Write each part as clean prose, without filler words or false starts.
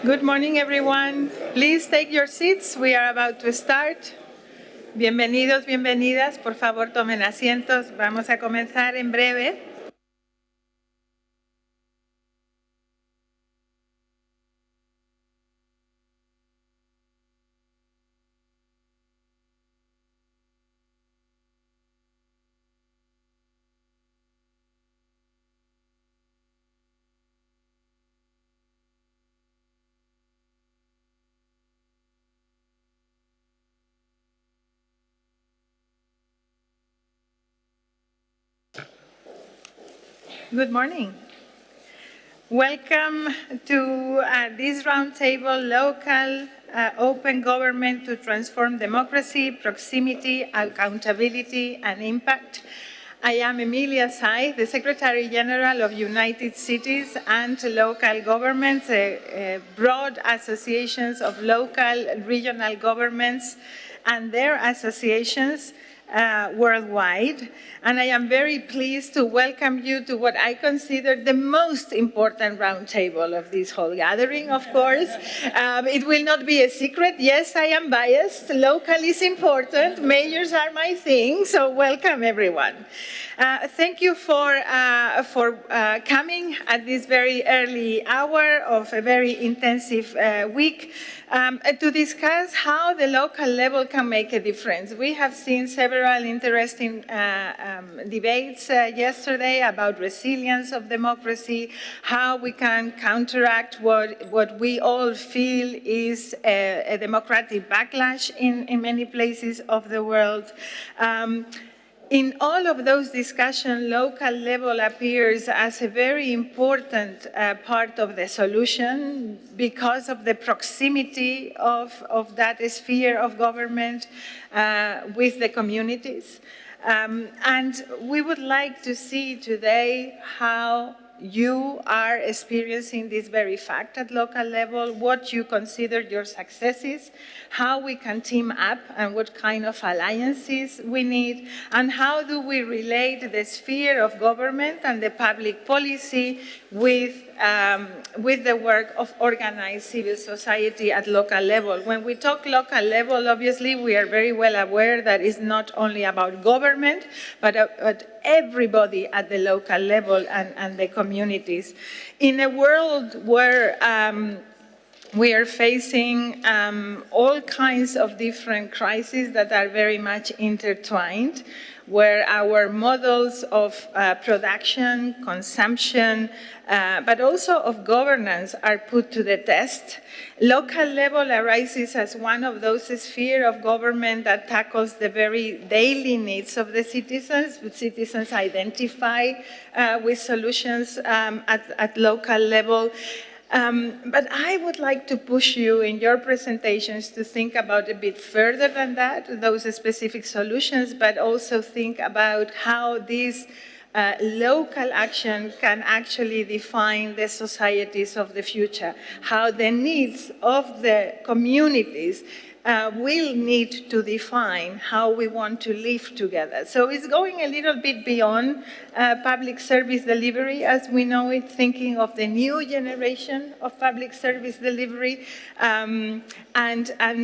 Good morning, everyone. Please take your seats. We are about to start. Bienvenidos, bienvenidas. Por favor, tomen asientos. Vamos a comenzar en breve. Good morning. Welcome to this roundtable, Local Open Government to Transform Democracy, Proximity, Accountability, and Impact. I am Emilia Sai, the Secretary General of United Cities and Local Governments, broad associations of local, regional governments and their associations worldwide. And I am very pleased to welcome you to what I consider the most important roundtable of this whole gathering, of course. It will not be a secret. Yes, I am biased. Local is important. Mayors are my thing, so welcome everyone. Thank you for coming at this very early hour of a very intensive week to discuss how the local level can make a difference. We have seen several interesting debates yesterday about resilience of democracy, how we can counteract what we all feel is a democratic backlash in many places of the world. In all of those discussions, local level appears as a very important part of the solution because of the proximity of that sphere of government with the communities. And we would like to see today how you are experiencing this very fact at local level, what you consider your successes, how we can team up and what kind of alliances we need, and how do we relate the sphere of government and the public policy with the work of organized civil society at local level. When we talk local level, obviously, we are very well aware that it's not only about government, but everybody at the local level and the communities. In a world where we are facing all kinds of different crises that are very much intertwined, where our models of production, consumption, but also of governance are put to the test. Local level arises as one of those spheres of government that tackles the very daily needs of the citizens. Citizens identify with solutions at local level. But I would like to push you in your presentations to think about a bit further than that, those specific solutions, but also think about how this local action can actually define the societies of the future, how the needs of the communities will need to define how we want to live together. So it's going a little bit beyond public service delivery as we know it, thinking of the new generation of public service delivery and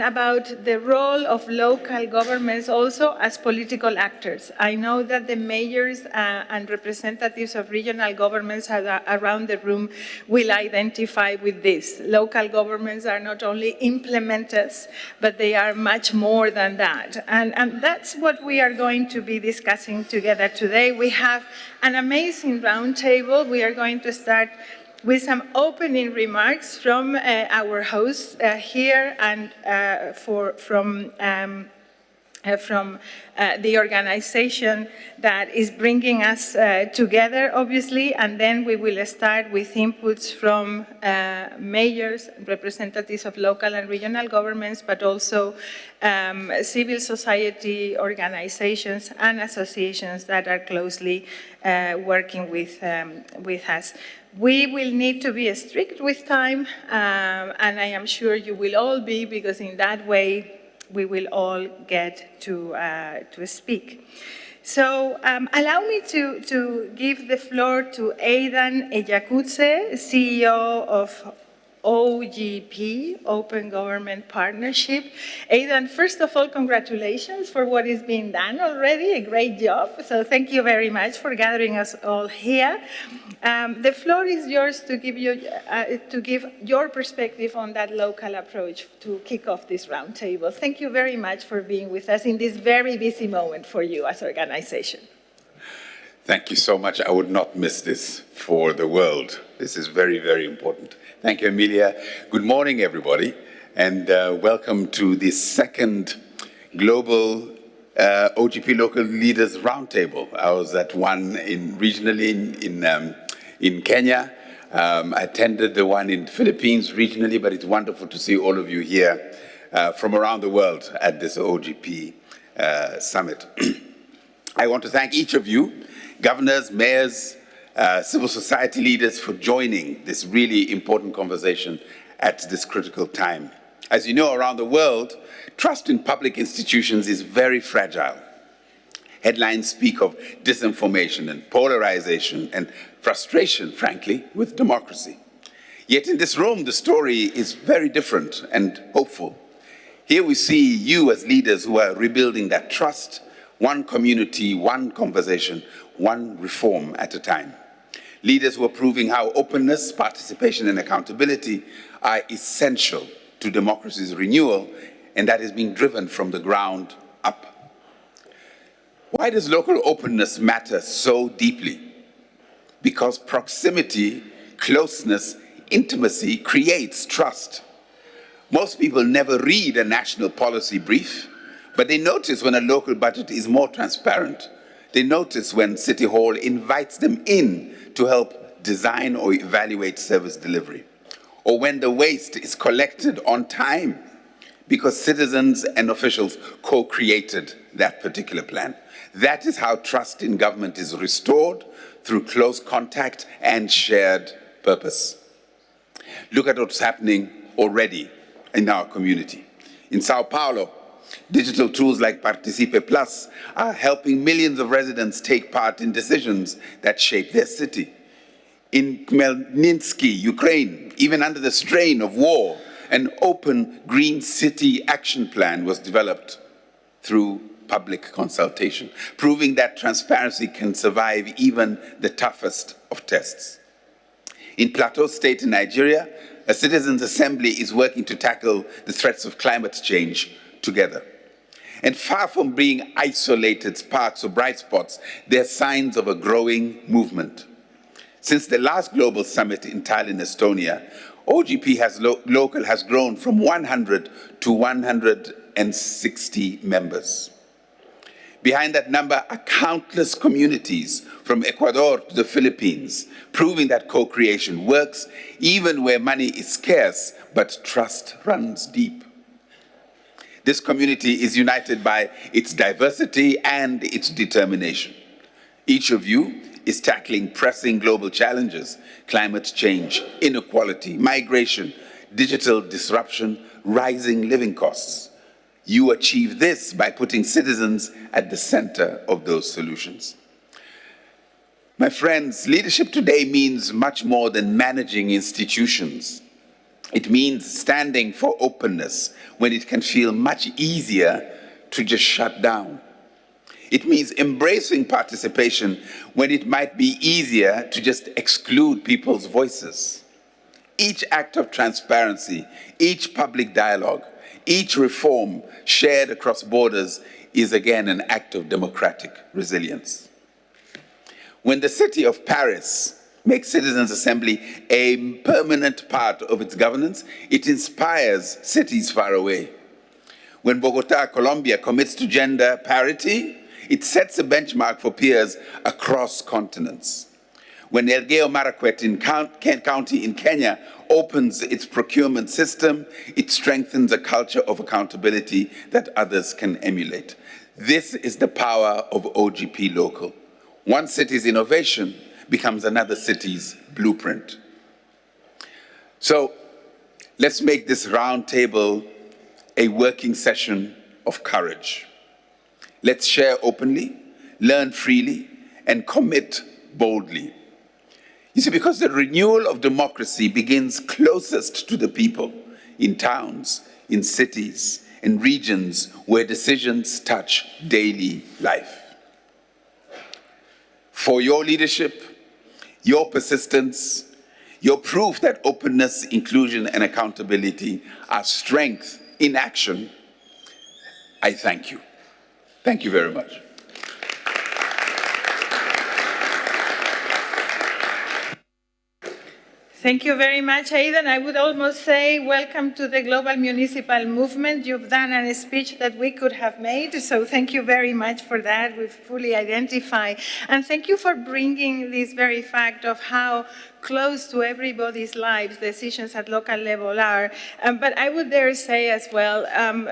about the role of local governments also as political actors. I know that the mayors and representatives of regional governments around the room will identify with this. Local governments are not only implementers, but they are much more than that. And that's what we are going to be discussing together today. We have an amazing roundtable. We are going to start with some opening remarks from our hosts here and from the organization that is bringing us together, obviously, and then we will start with inputs from mayors, representatives of local and regional governments, but also civil society organizations and associations that are closely working with us. We will need to be strict with time, and I am sure you will all be, because in that way, we will all get to speak. So allow me to give the floor to Aidan Ejakutse, CEO of OGP, Open Government Partnership. Aidan, first of all, congratulations for what is being done already, a great job. So thank you very much for gathering us all here. The floor is yours to give your perspective on that local approach to kick off this roundtable. Thank you very much for being with us in this very busy moment for you as an organization. Thank you so much. I would not miss this for the world. This is very, very important. Thank you, Emilia. Good morning, everybody, and welcome to the second Global OGP Local Leaders Roundtable. I was at one regionally in Kenya. I attended the one in the Philippines regionally, but it's wonderful to see all of you here from around the world at this OGP summit. I want to thank each of you, governors, mayors, civil society leaders, for joining this really important conversation at this critical time. As you know, around the world, trust in public institutions is very fragile. Headlines speak of disinformation and polarization and frustration, frankly, with democracy. Yet in this room, the story is very different and hopeful. Here we see you as leaders who are rebuilding that trust, one community, one conversation, one reform at a time. Leaders who are proving how openness, participation, and accountability are essential to democracy's renewal, and that is being driven from the ground up. Why does local openness matter so deeply? Because proximity, closeness, intimacy creates trust. Most people never read a national policy brief, but they notice when a local budget is more transparent. They notice when City Hall invites them in to help design or evaluate service delivery, or when the waste is collected on time because citizens and officials co-created that particular plan. That is how trust in government is restored, through close contact and shared purpose. Look at what's happening already in our community. In Sao Paulo, digital tools like Participe Plus are helping millions of residents take part in decisions that shape their city. In Khmelnytsky, Ukraine, even under the strain of war, an open green city action plan was developed through public consultation, proving that transparency can survive even the toughest of tests. In Plateau State in Nigeria, a citizens' assembly is working to tackle the threats of climate change together. And far from being isolated parts or bright spots, there are signs of a growing movement. Since the last global summit in Tallinn, Estonia, OGP local has grown from 100 to 160 members. Behind that number are countless communities from Ecuador to the Philippines, proving that co-creation works even where money is scarce, but trust runs deep. This community is united by its diversity and its determination. Each of you is tackling pressing global challenges: climate change, inequality, migration, digital disruption, rising living costs. You achieve this by putting citizens at the center of those solutions. My friends, leadership today means much more than managing institutions. It means standing for openness when it can feel much easier to just shut down. It means embracing participation when it might be easier to just exclude people's voices. Each act of transparency, each public dialogue, each reform shared across borders is again an act of democratic resilience. When the city of Paris makes Citizens' Assembly a permanent part of its governance, it inspires cities far away. When Bogota, Colombia commits to gender parity, it sets a benchmark for peers across continents. When Elgeyo Marakwet in Kent County in Kenya opens its procurement system, it strengthens a culture of accountability that others can emulate. This is the power of OGP Local. One city's innovation becomes another city's blueprint. So let's make this roundtable a working session of courage. Let's share openly, learn freely, and commit boldly. You see, because the renewal of democracy begins closest to the people, in towns, in cities, in regions where decisions touch daily life. For your leadership, your persistence, your proof that openness, inclusion, and accountability are strength in action, I thank you. Thank you very much. Thank you very much, Aidan. I would almost say welcome to the global municipal movement. You've done a speech that we could have made, so thank you very much for that. We fully identify. And thank you for bringing this very fact of how close to everybody's lives decisions at local level are. But I would dare say as well,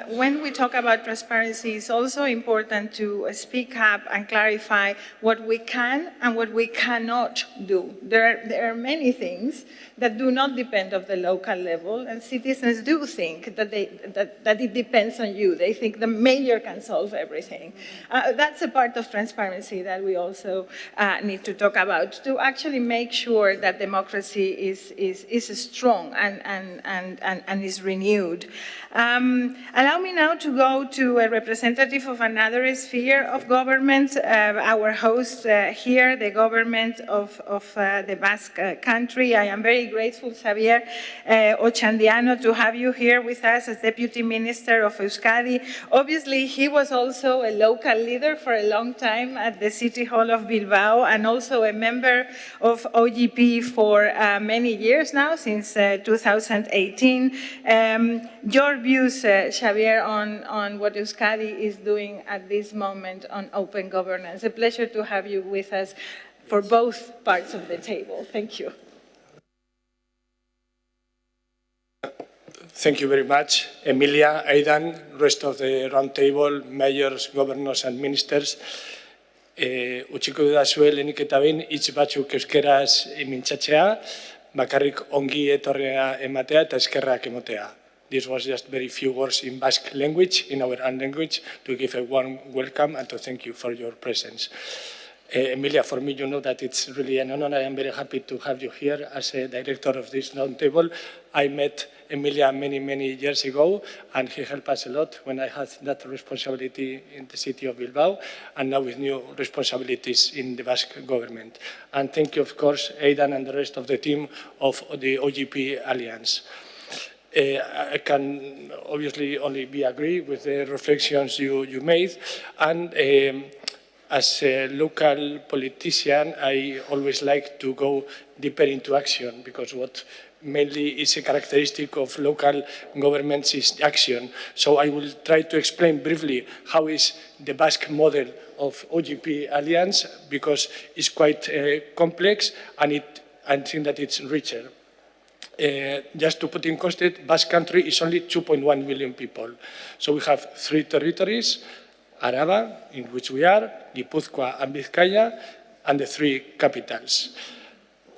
when we talk about transparency, it's also important to speak up and clarify what we can and what we cannot do. There are many things that do not depend on the local level, and citizens do think that it depends on you. They think the mayor can solve everything. That's a part of transparency that we also need to talk about, to actually make sure that democracy is strong and is renewed. Allow me now to go to a representative of another sphere of government, our host here, the government of the Basque country. I am very grateful, Xavier Ochandiano, to have you here with us as Deputy Minister of Euskadi. Obviously, he was also a local leader for a long time at the City Hall of Bilbao, and also a member of OGP for many years now, since 2018. Your views, Xavier, on what Euskadi is doing at this moment on open governance. A pleasure to have you with us for both parts of the table. Thank you. Thank you very much, Emilia, Aidan, rest of the roundtable, mayors, governors and ministers. Utziko dudazue lehenik eta behin hitz batzuk euskeraz mintzatzea, bakarrik ongi etorrea ematea eta eskerrak emotea. This was just very few words in Basque language, in our own language, to give a warm welcome and to thank you for your presence. Emilia, for me, you know that it's really an honor. I am very happy to have you here as a director of this roundtable. I met Emilia many, many years ago, and he helped us a lot when I had that responsibility in the city of Bilbao, and now with new responsibilities in the Basque government. And thank you, of course, Aidan and the rest of the team of the OGP Alliance. I can obviously only agree with the reflections you made, and as a local politician, I always like to go deeper into action, because what mainly is a characteristic of local governments is action. So I will try to explain briefly how is the Basque model of OGP Alliance, because it's quite complex and I think that it's richer. Just to put in context, Basque country is only 2.1 million people. So we have 3 territories, Araba, in which we are, Guipúzcoa and Vizcaya, and the 3 capitals.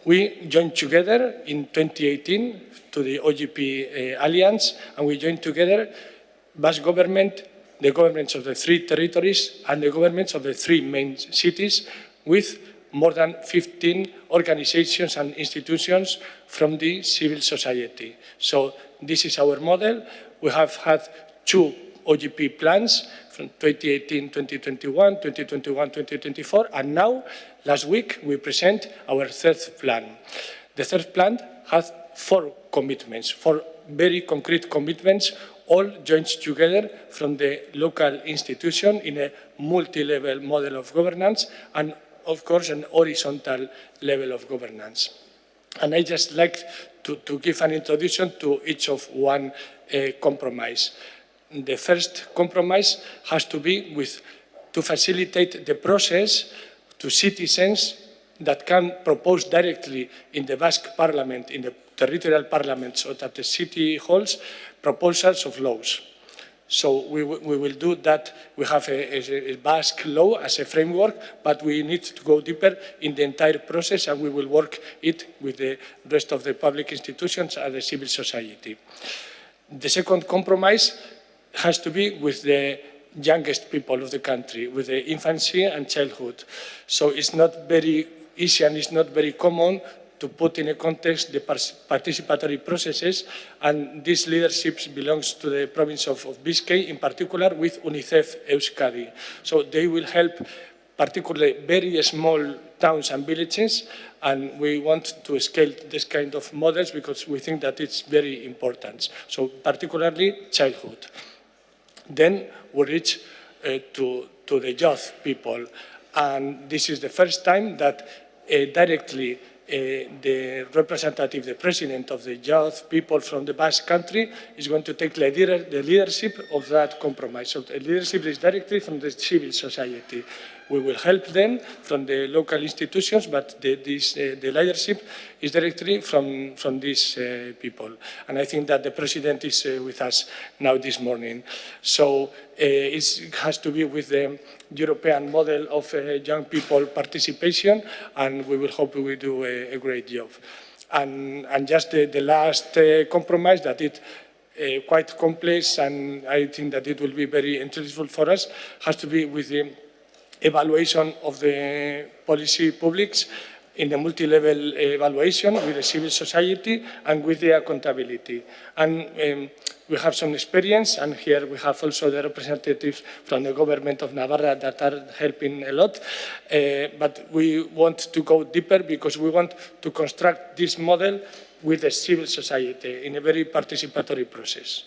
We joined together in 2018 to the OGP Alliance, and we joined together Basque government, the governments of the 3 territories, and the governments of the 3 main cities, with more than 15 organizations and institutions from the civil society. So this is our model. We have had 2 OGP plans from 2018-2021, 2021-2024, and now, last week, we present our 3rd plan. The 3rd plan has 4 commitments, 4 very concrete commitments, all joined together from the local institution in a multi-level model of governance, and of course, an horizontal level of governance. And I just like to give an introduction to each of one compromise. The first compromise has to be to facilitate the process to citizens that can propose directly in the Basque Parliament, in the territorial parliaments or at the city halls, proposals of laws. So we will do that. We have a Basque law as a framework, but we need to go deeper in the entire process, and we will work it with the rest of the public institutions and the civil society. The second compromise has to be with the youngest people of the country, with the infancy and childhood. So it's not very easy and it's not very common to put in a context the participatory processes, and this leadership belongs to the province of Biscay, in particular with UNICEF Euskadi. So they will help particularly very small towns and villages, and we want to scale this kind of models because we think that it's very important. So particularly childhood. Then we reach to the youth people, and this is the first time that directly the representative, the president of the youth people from the Basque country is going to take the leadership of that compromise. So the leadership is directly from the civil society. We will help them from the local institutions, but the leadership is directly from these people. And I think that the president is with us now this morning. So it has to be with the European model of young people participation, and we will hope we will do a great job. And just the last compromise that it quite complex, and I think that it will be very interesting for us, has to be with the evaluation of the policy publics in the multi-level evaluation with the civil society and with the accountability. And we have some experience, and here we have also the representatives from the government of Navarra that are helping a lot. But we want to go deeper because we want to construct this model with the civil society in a very participatory process.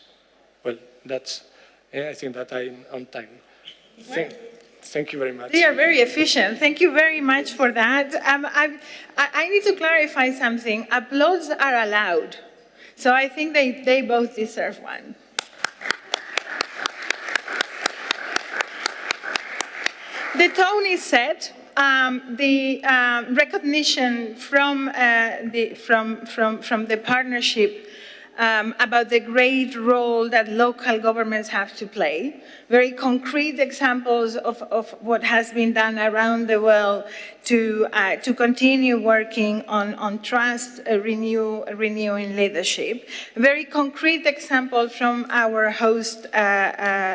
Well, that's, I think that I'm on time. Thank you very much. They are very efficient. Thank you very much for that. I need to clarify something. Applause are allowed. So I think they both deserve one. The tone is set. The recognition from the partnership about the great role that local governments have to play. Very concrete examples of what has been done around the world to continue working on trust, renewing leadership. A very concrete example from our host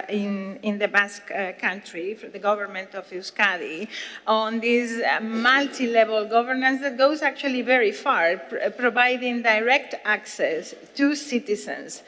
in the Basque country, for the government of Euskadi, on this multi-level governance that goes actually very far, providing direct access to citizens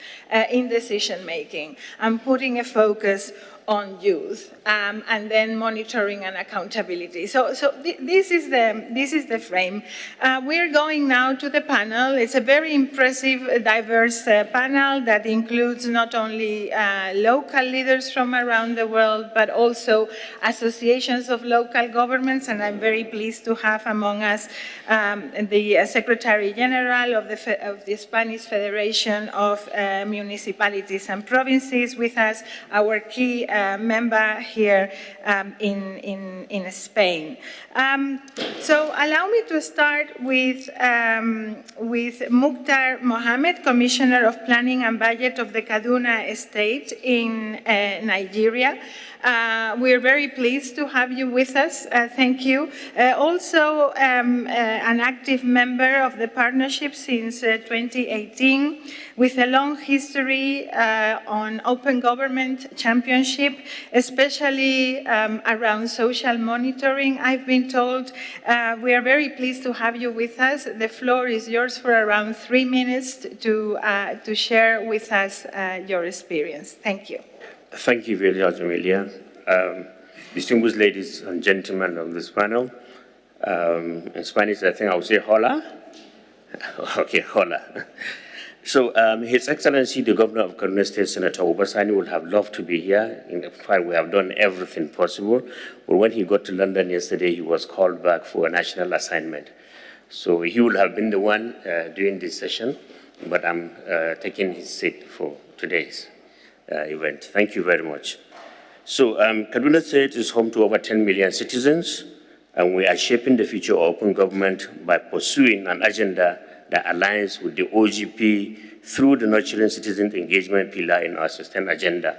in decision-making and putting a focus on youth, and then monitoring and accountability. So this is the frame. We're going now to the panel. It's a very impressive, diverse panel that includes not only local leaders from around the world, but also associations of local governments, and I'm very pleased to have among us the Secretary General of the Spanish Federation of Municipalities and Provinces with us, our key member here in Spain. So allow me to start with Mukhtar Mohammed, Commissioner of Planning and Budget of the Kaduna Estate in Nigeria. We're very pleased to have you with us. Thank you. Also an active member of the partnership since 2018 with a long history on open government championship, especially around social monitoring, I've been told. We are very pleased to have you with us. The floor is yours for around 3 minutes to share with us your experience. Thank you. Thank you very much, Amelia. Distinguished ladies and gentlemen on this panel. In Spanish, I think I would say hola. Okay, hola. So, His Excellency, the Governor of Kaduna State, Senator Obasani, would have loved to be here. In fact, we have done everything possible. But when he got to London yesterday, he was called back for a national assignment. So he would have been the one doing this session, but I'm taking his seat for today's event. Thank you very much. So Kaduna State is home to over 10 million citizens, and we are shaping the future of open government by pursuing an agenda that aligns with the OGP through the nurturing citizen engagement pillar in our sustained agenda.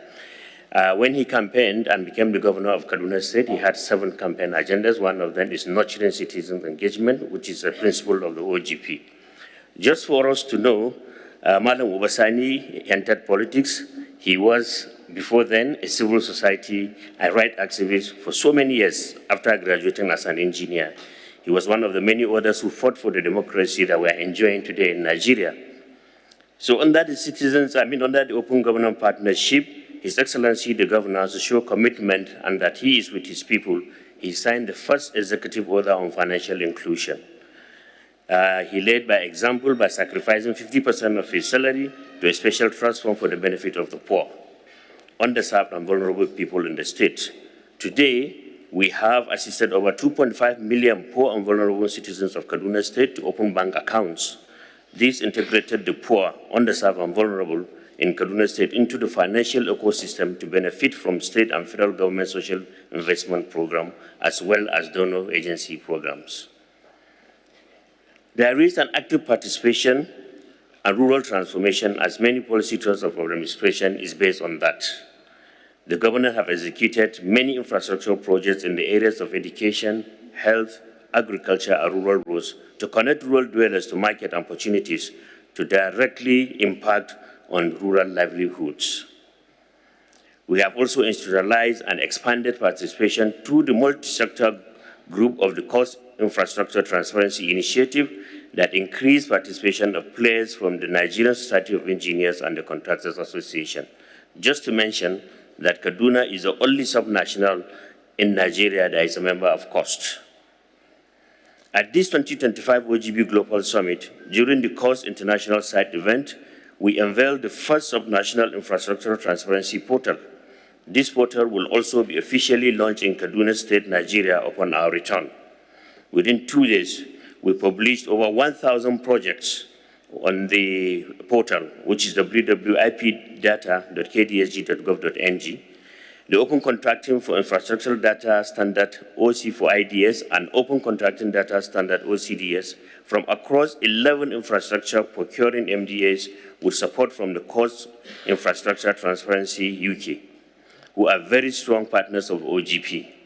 When he campaigned and became the governor of Kaduna State, he had 7 campaign agendas. One of them is nurturing citizen engagement, which is a principle of the OGP. Just for us to know, Madam Obasani entered politics. He was, before then, a civil society and right activist for so many years after graduating as an engineer. He was one of the many others who fought for the democracy that we are enjoying today in Nigeria. So under the Open Government Partnership, His Excellency the Governor, to show commitment and that he is with his people, he signed the first executive order on financial inclusion. He led by example by sacrificing 50% of his salary to a special trust fund for the benefit of the poor, underserved and vulnerable people in the state. Today, we have assisted over 2.5 million poor and vulnerable citizens of Kaduna State to open bank accounts. This integrated the poor, underserved and vulnerable in Kaduna State into the financial ecosystem to benefit from state and federal government social investment program, as well as donor agency programs. There is an active participation and rural transformation, as many policy trends of our administration is based on that. The government have executed many infrastructural projects in the areas of education, health, agriculture, and rural roads to connect rural dwellers to market opportunities to directly impact on rural livelihoods. We have also institutionalized and expanded participation through the multi-sector group of the Cost Infrastructure Transparency Initiative that increased participation of players from the Nigerian Society of Engineers and the Contractors Association. Just to mention that Kaduna is the only subnational in Nigeria that is a member of COST. At this 2025 OGP Global Summit, during the COST International Site event, we unveiled the first subnational infrastructure transparency portal. This portal will also be officially launched in Kaduna State, Nigeria upon our return. Within 2 days, we published over 1,000 projects on the portal, which is www.ipdata.kdsg.gov.ng. The Open Contracting for Infrastructural Data Standard OC for IDS and Open Contracting Data Standard OCDS from across 11 infrastructure procuring MDAs with support from the Cost Infrastructure Transparency UK, who are very strong partners of OGP.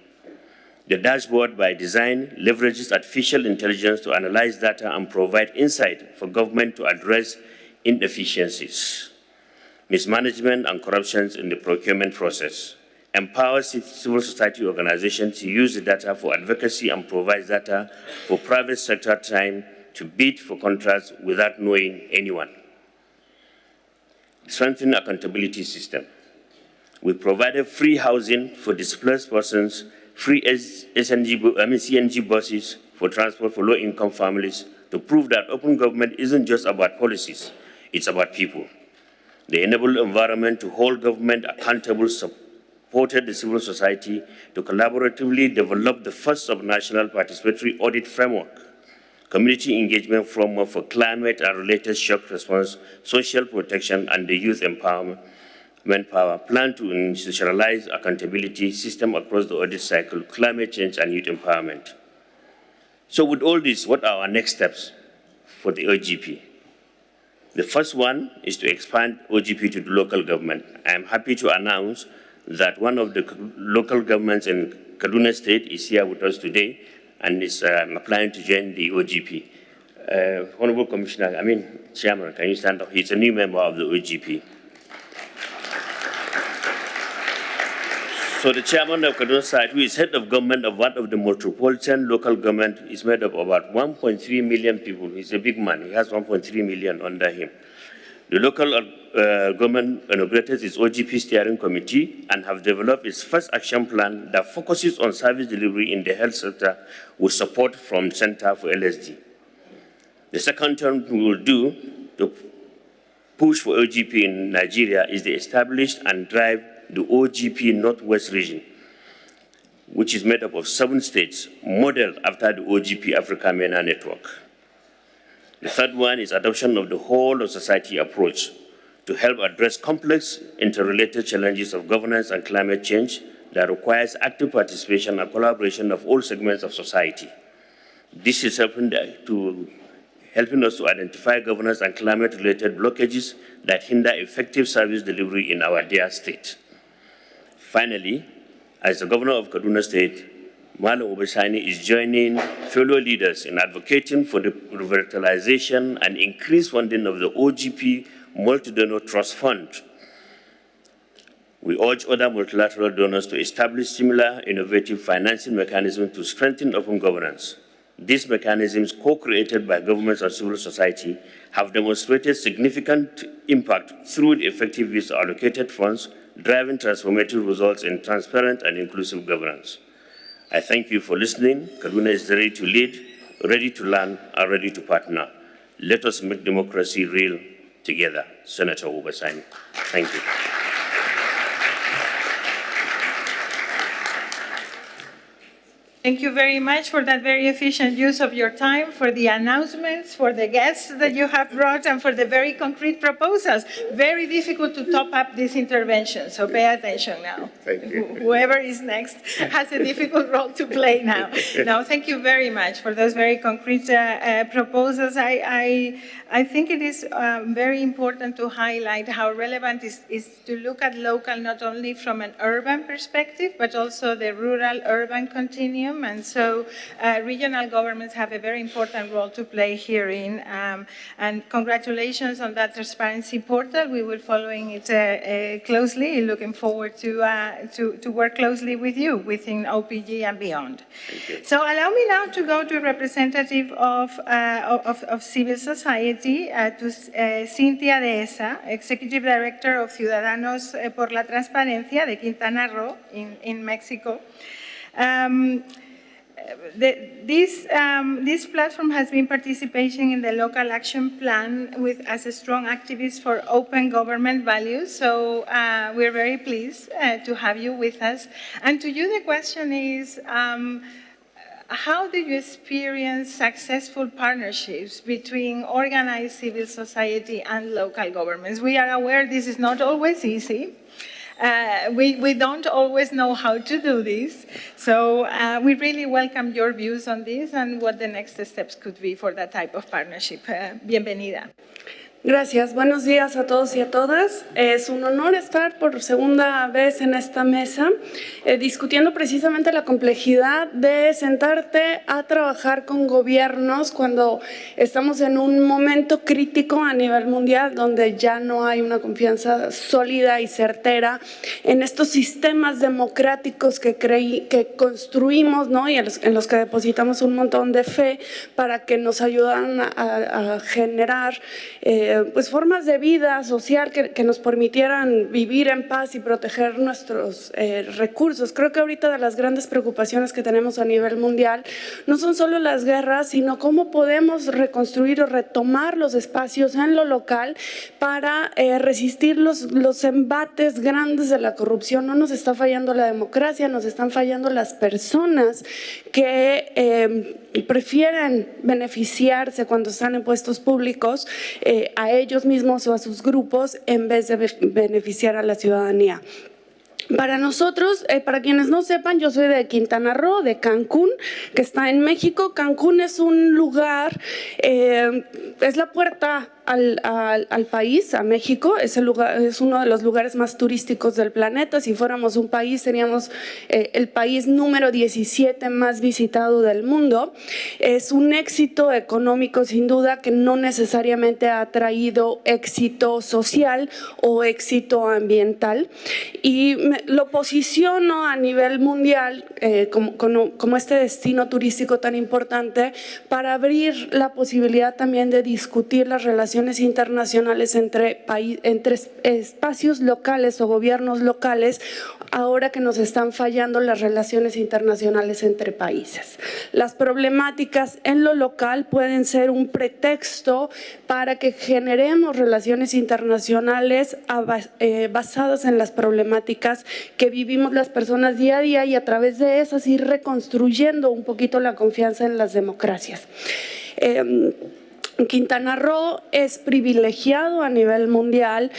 The dashboard, by design, leverages artificial intelligence to analyze data and provide insight for government to address inefficiencies, mismanagement, and corruptions in the procurement process, empowers civil society organizations to use the data for advocacy, and provides data for private sector time to bid for contracts without knowing anyone. Strengthening accountability system. We provided free housing for displaced persons, free CNG buses for transport for low-income families to prove that open government isn't just about policies, it's about people. They enabled the environment to hold government accountable, supported the civil society to collaboratively develop the first subnational participatory audit framework, community engagement framework for climate and related shock response, social protection, and the youth empowerment manpower, plan to institutionalize accountability system across the audit cycle, climate change, and youth empowerment. So with all this, what are our next steps for the OGP? The first one is to expand OGP to the local government. I am happy to announce that one of the local governments in Kaduna State is here with us today and is applying to join the OGP. Honorable Commissioner, Chairman, can you stand up? He's a new member of the OGP. So the chairman of Kaduna site, who is head of government of one of the metropolitan local government, is made up of about 1.3 million people. He's a big man. He has 1.3 million under him. The local government inaugurated its OGP steering committee and have developed its first action plan that focuses on service delivery in the health sector with support from Center for LSD. The second term we will do to push for OGP in Nigeria is the establish and drive the OGP Northwest region, which is made up of 7 states, modeled after the OGP Africa MENA network. The third one is adoption of the whole of society approach to help address complex interrelated challenges of governance and climate change that requires active participation and collaboration of all segments of society. This is helping us to identify governance and climate-related blockages that hinder effective service delivery in our dear state. Finally, as the governor of Kaduna State, Malam Obasani is joining fellow leaders in advocating for the revitalization and increased funding of the OGP Multi-Donor Trust Fund. We urge other multilateral donors to establish similar innovative financing mechanisms to strengthen open governance. These mechanisms, co-created by governments and civil society, have demonstrated significant impact through the effective use of allocated funds, driving transformative results in transparent and inclusive governance. I thank you for listening. Kaduna is ready to lead, ready to learn, and ready to partner. Let us make democracy real together. Senator Obasanjo. Thank you. Thank you very much for that very efficient use of your time, for the announcements, for the guests that you have brought, and for the very concrete proposals. Very difficult to top up this intervention, so pay attention now. Thank you. Whoever is next has a difficult role to play now. No, thank you very much for those very concrete proposals. I think it is very important to highlight how relevant it is to look at local not only from an urban perspective, but also the rural-urban continuum. And so regional governments have a very important role to play herein. And congratulations on that transparency portal. We will be following it closely, looking forward to work closely with you within OPG and beyond. So allow me now to go to a representative of civil society, to Cynthia Dehesa, Executive Director of Ciudadanos por la Transparencia de Quintana Roo in Mexico. This platform has been participating in the local action plan as a strong activist for open government values. So we're very pleased to have you with us. And to you, the question is, how do you experience successful partnerships between organized civil society and local governments? We are aware this is not always easy. We don't always know how to do this. So we really welcome your views on this and what the next steps could be for that type of partnership. Bienvenida. Gracias. Buenos días a todos y a todas. Es un honor estar por segunda vez en esta mesa discutiendo precisamente la complejidad de sentarte a trabajar con gobiernos cuando estamos en un momento crítico a nivel mundial donde ya no hay una confianza sólida y certera en estos sistemas democráticos que construimos, ¿no? Y en los que depositamos un montón de fe para que nos ayudan a generar pues formas de vida social que nos permitieran vivir en paz y proteger nuestros recursos. Creo que ahorita de las grandes preocupaciones que tenemos a nivel mundial no son solo las guerras, sino cómo podemos reconstruir o retomar los espacios en lo local para resistir los embates grandes de la corrupción. No nos está fallando la democracia, nos están fallando las personas que prefieren beneficiarse cuando están en puestos públicos a ellos mismos o a sus grupos en vez de beneficiar a la ciudadanía. Para nosotros, para quienes no sepan, yo soy de Quintana Roo, de Cancún, que está en México. Cancún es un lugar, es la puerta al país, a México. Es uno de los lugares más turísticos del planeta. Si fuéramos un país, seríamos el país número 17 más visitado del mundo. Es un éxito económico, sin duda, que no necesariamente ha traído éxito social o éxito ambiental. Y lo posiciono a nivel mundial como este destino turístico tan importante para abrir la posibilidad también de discutir las relaciones internacionales entre espacios locales o gobiernos locales, ahora que nos están fallando las relaciones internacionales entre países. Las problemáticas en lo local pueden ser un pretexto para que generemos relaciones internacionales basadas en las problemáticas que vivimos las personas día a día y a través de esas ir reconstruyendo un poquito la confianza en las democracias. Quintana Roo es privilegiado a nivel mundial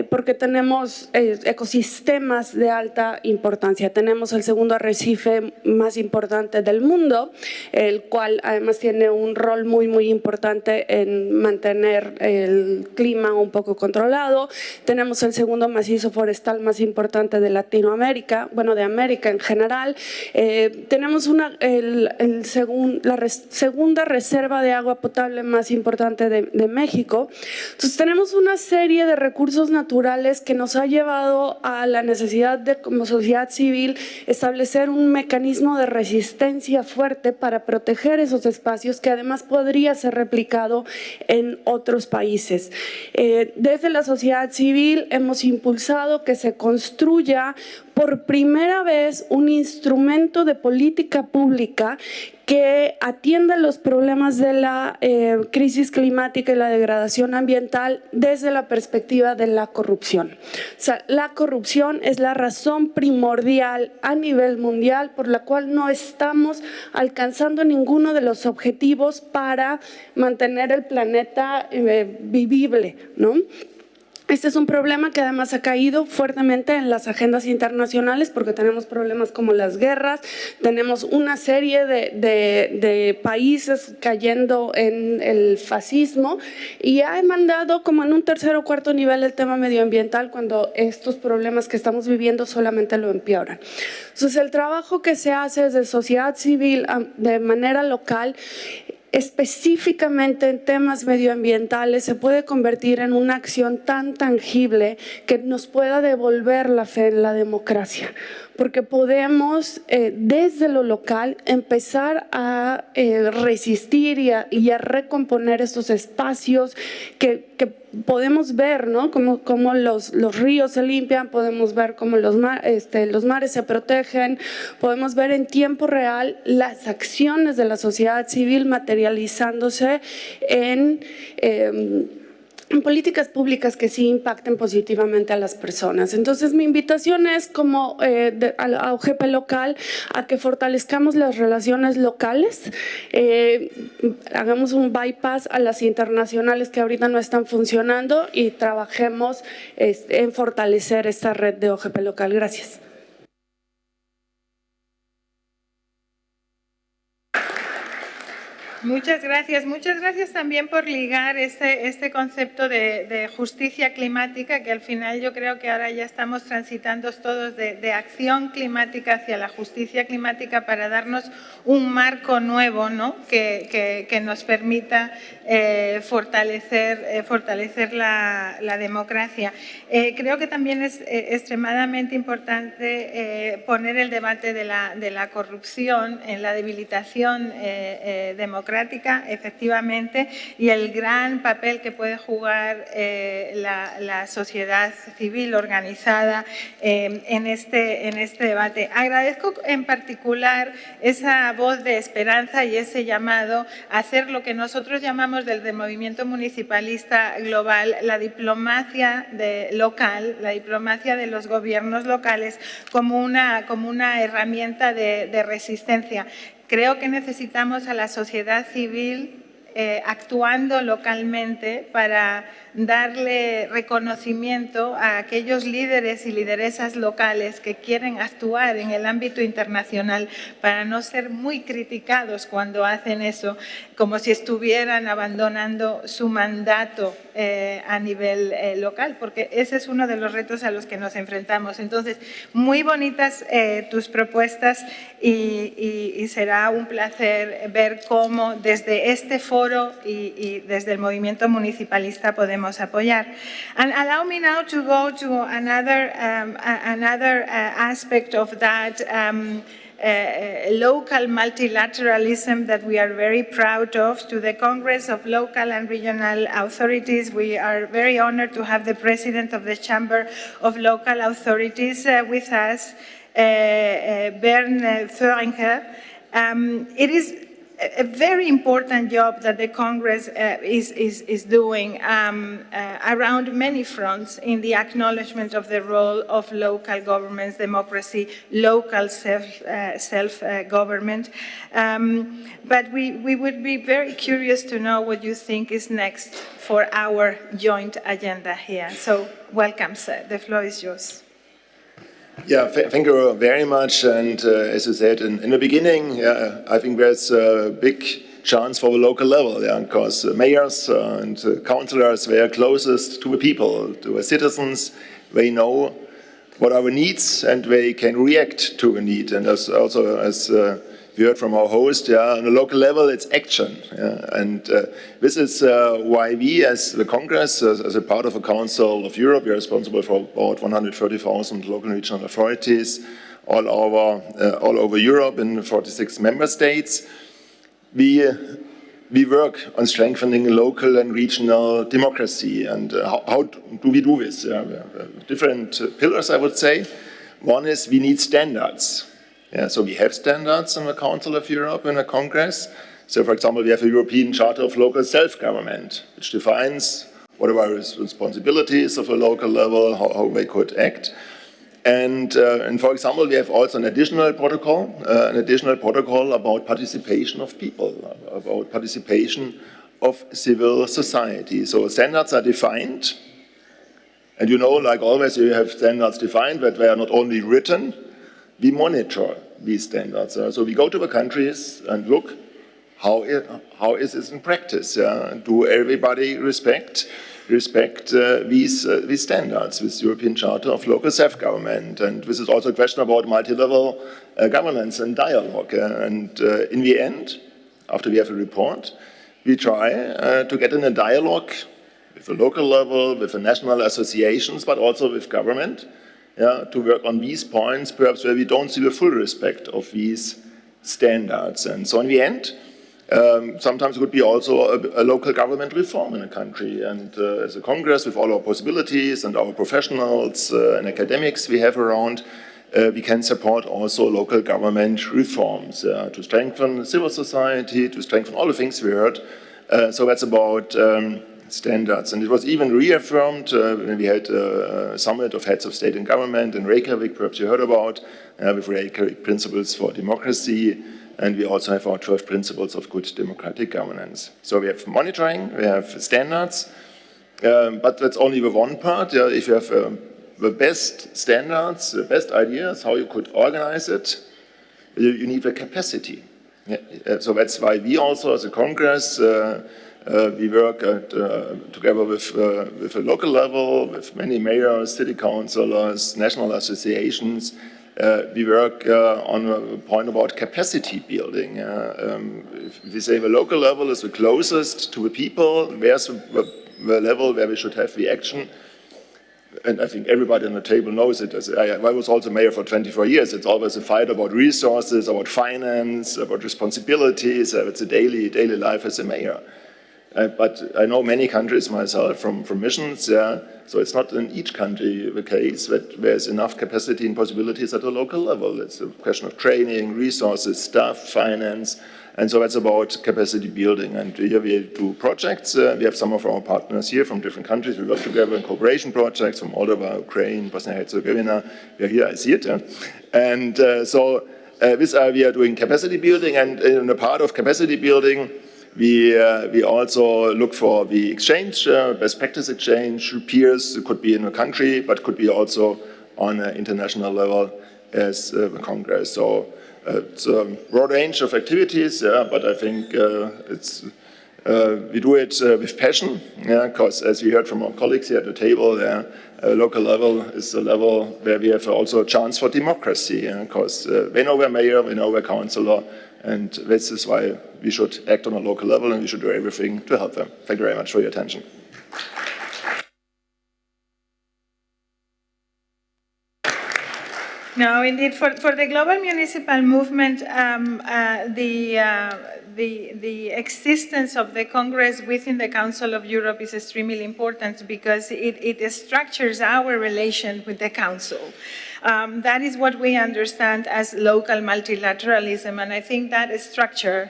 porque tenemos ecosistemas de alta importancia. Tenemos el segundo arrecife más importante del mundo, el cual además tiene un rol muy, muy importante en mantener el clima un poco controlado. Tenemos el segundo macizo forestal más importante de Latinoamérica, bueno, de América en general. Tenemos la segunda reserva de agua potable más más importante de México. Entonces tenemos una serie de recursos naturales que nos ha llevado a la necesidad de, como sociedad civil, establecer un mecanismo de resistencia fuerte para proteger esos espacios que además podría ser replicado en otros países. Desde la sociedad civil hemos impulsado que se construya por primera vez un instrumento de política pública que atienda los problemas de la crisis climática y la degradación ambiental desde la perspectiva de la corrupción. O sea, la corrupción es la razón primordial a nivel mundial por la cual no estamos alcanzando ninguno de los objetivos para mantener el planeta vivible, ¿no? Este es un problema que además ha caído fuertemente en las agendas internacionales porque tenemos problemas como las guerras, tenemos una serie de países cayendo en el fascismo y ha mandado como en un tercer o cuarto nivel el tema medioambiental cuando estos problemas que estamos viviendo solamente lo empeoran. Entonces el trabajo que se hace desde sociedad civil de manera local específicamente en temas medioambientales se puede convertir en una acción tan tangible que nos pueda devolver la fe en la democracia, porque podemos desde lo local empezar a resistir y a recomponer estos espacios que podemos ver, ¿no? Cómo los ríos se limpian, podemos ver cómo los mares se protegen, podemos ver en tiempo real las acciones de la sociedad civil materializándose en políticas públicas que sí impacten positivamente a las personas. Entonces mi invitación es como a la OGP local a que fortalezcamos las relaciones locales, hagamos un bypass a las internacionales que ahorita no están funcionando y trabajemos en fortalecer esta red de OGP local. Gracias. Muchas gracias también por ligar este concepto de justicia climática, que al final yo creo que ahora ya estamos transitando todos de acción climática hacia la justicia climática para darnos un marco nuevo, ¿no? que nos permita fortalecer la democracia. Creo que también es extremadamente importante poner el debate de la corrupción en la debilitación democrática, efectivamente, y el gran papel que puede jugar la sociedad civil organizada en este debate. Agradezco en particular esa voz de esperanza y ese llamado a hacer lo que nosotros llamamos del movimiento municipalista global, la diplomacia local, la diplomacia de los gobiernos locales como una herramienta de resistencia. Creo que necesitamos a la sociedad civil actuando localmente para darle reconocimiento a aquellos líderes y lideresas locales que quieren actuar en el ámbito internacional para no ser muy criticados cuando hacen eso, como si estuvieran abandonando su mandato a nivel local, porque ese es uno de los retos a los que nos enfrentamos. Entonces, muy bonitas tus propuestas y será un placer ver cómo desde este foro y desde el movimiento municipalista podemos apoyar. And allow me now to go to another aspect of that local multilateralism that we are very proud of. To the Congress of Local and Regional Authorities, we are very honored to have the President of the Chamber of Local Authorities with us, Bernd Föhringer. It is a very important job that the Congress is doing around many fronts in the acknowledgement of the role of local governments, democracy, local self-government. But we would be very curious to know what you think is next for our joint agenda here. So welcome, sir. The floor is yours. Yeah, thank you very much. And as you said in the beginning, I think there's a big chance for the local level, because mayors and councillors, they are closest to the people, to the citizens. They know what are our needs, and they can react to a need. And as we heard from our host, on a local level, it's action. And this is why we, as the Congress, as a part of the Council of Europe, we are responsible for about 130,000 local and regional authorities all over Europe in 46 member states. We work on strengthening local and regional democracy. And how do we do this? Different pillars, I would say. One is we need standards. So we have standards in the Council of Europe and the Congress. So, for example, we have a European Charter of Local Self-Government, which defines what are responsibilities of a local level, how they could act. And for example, we have also an additional protocol about participation of people, about participation of civil society. So standards are defined, and you know, like always, you have standards defined, but they are not only written. We monitor these standards. So we go to the countries and look, how is this in practice? Do everybody respect these standards, this European Charter of Local Self-Government? And this is also a question about multi-level governance and dialogue. And in the end, after we have a report, we try to get in a dialogue with the local level, with the national associations, but also with government, to work on these points, perhaps where we don't see the full respect of these standards. And so in the end, sometimes it could be also a local government reform in a country. And as a Congress, with all our possibilities and our professionals and academics we have around, we can support also local government reforms to strengthen civil society, to strengthen all the things we heard. So that's about standards. And it was even reaffirmed when we had a summit of heads of state and government in Reykjavik, perhaps you heard about, with Reykjavik Principles for Democracy. And we also have our 12 principles of good democratic governance. So we have monitoring, we have standards, but that's only the one part. If you have the best standards, the best ideas, how you could organize it, you need the capacity. So that's why we also, as a Congress, we work together with a local level, with many mayors, city councillors, national associations. We work on a point about capacity building. If we say the local level is the closest to the people, where's the level where we should have the action? And I think everybody on the table knows it. I was also mayor for 24 years. It's always a fight about resources, about finance, about responsibilities. It's a daily life as a mayor. But I know many countries myself from missions, so it's not in each country the case that there's enough capacity and possibilities at the local level. It's a question of training, resources, staff, finance, and so that's about capacity building. And here we do projects. We have some of our partners here from different countries. We work together in cooperation projects from Moldova, Ukraine, Bosnia-Herzegovina. We are here, I see it. And so we are doing capacity building, and in a part of capacity building, we also look for the exchange, best practice exchange, peers. It could be in a country, but could be also on an international level as the Congress. So it's a broad range of activities, but I think we do it with passion, because as we heard from our colleagues here at the table, local level is the level where we have also a chance for democracy, because they know their mayor, they know their councillor, and this is why we should act on a local level and we should do everything to help them. Thank you very much for your attention. No, indeed, for the global municipal movement, the existence of the Congress within the Council of Europe is extremely important because it structures our relation with the Council. That is what we understand as local multilateralism, and I think that structure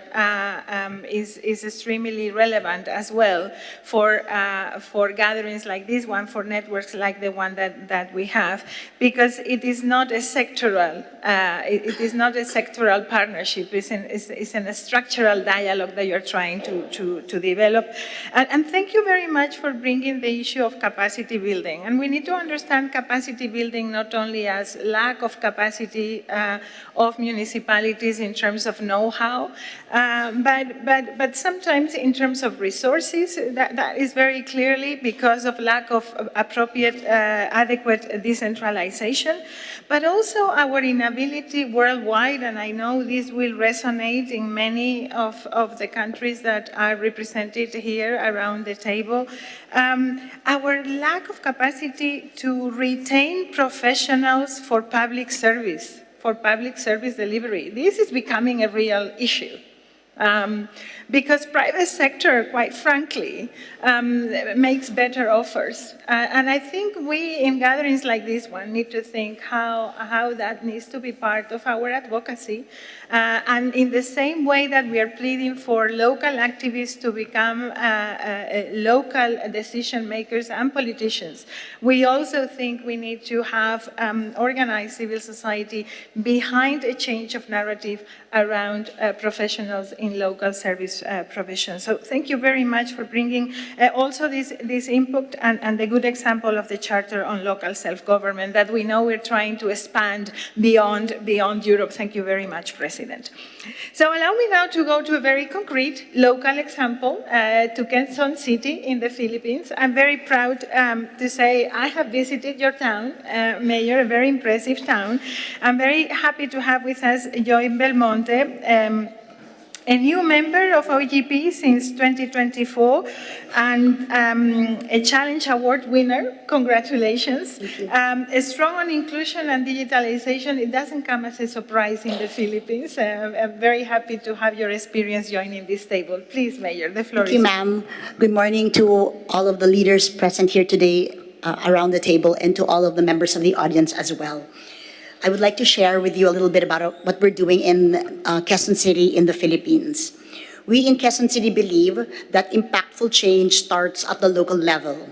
is extremely relevant as well for gatherings like this one, for networks like the one that we have, because it is not a sectoral, partnership. It's a structural dialogue that you're trying to develop. And thank you very much for bringing the issue of capacity building. And we need to understand capacity building not only as as lack of capacity of municipalities in terms of know-how, but sometimes in terms of resources, that is very clearly because of lack of appropriate, adequate decentralization, but also our inability worldwide, and I know this will resonate in many of the countries that are represented here around the table, our lack of capacity to retain professionals for public service delivery. This is becoming a real issue. Because private sector, quite frankly, makes better offers. And I think we, in gatherings like this one, need to think how that needs to be part of our advocacy. And in the same way that we are pleading for local activists to become local decision makers and politicians, we also think we need to have organized civil society behind a change of narrative around professionals in local service provision. So thank you very much for bringing also this input and the good example of the Charter on Local Self-Government that we know we're trying to expand beyond Europe. Thank you very much, President. So allow me now to go to a very concrete local example, to Quezon City in the Philippines. I'm very proud to say I have visited your town, Mayor, a very impressive town. I'm very happy to have with us Joy Belmonte, a new member of OGP since 2024 and a Challenge Award winner. Congratulations. Strong on inclusion and digitalization. It doesn't come as a surprise in the Philippines. I'm very happy to have your experience joining this table. Please, Mayor, the floor is yours. Thank you, ma'am. Good morning to all of the leaders present here today around the table and to all of the members of the audience as well. I would like to share with you a little bit about what we're doing in Quezon City in the Philippines. We in Quezon City believe that impactful change starts at the local level.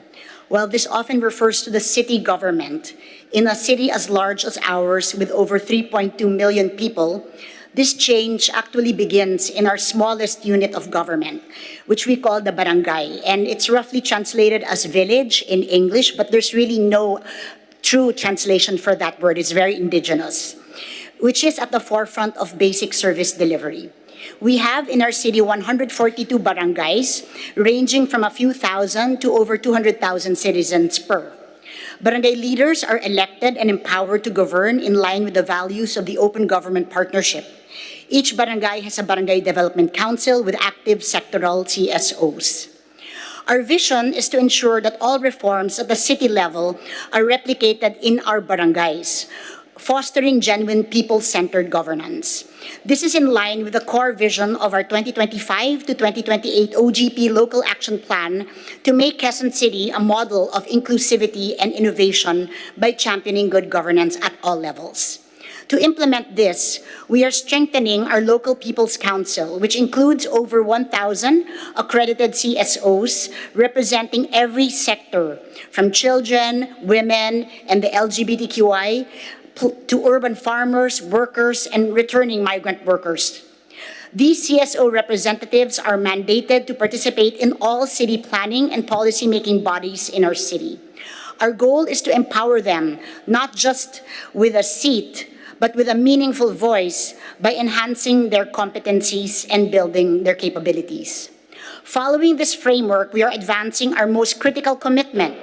While this often refers to the city government, in a city as large as ours with over 3.2 million people, this change actually begins in our smallest unit of government, which we call the barangay. And it's roughly translated as village in English, but there's really no true translation for that word. Is very indigenous, which is at the forefront of basic service delivery. We have in our city 142 barangays, ranging from a few thousand to over 200,000 citizens per. Barangay leaders are elected and empowered to govern in line with the values of the Open Government Partnership. Each barangay has a Barangay Development Council with active sectoral CSOs. Our vision is to ensure that all reforms at the city level are replicated in our barangays, fostering genuine people-centered governance. This is in line with the core vision of our 2025 to 2028 OGP Local Action Plan to make Quezon City a model of inclusivity and innovation by championing good governance at all levels. To implement this, we are strengthening our local People's Council, which includes over 1,000 accredited CSOs representing every sector, from children, women, and the LGBTQI, to urban farmers, workers, and returning migrant workers. These CSO representatives are mandated to participate in all city planning and policy-making bodies in our city. Our goal is to empower them, not just with a seat, but with a meaningful voice by enhancing their competencies and building their capabilities. Following this framework, we are advancing our most critical commitment,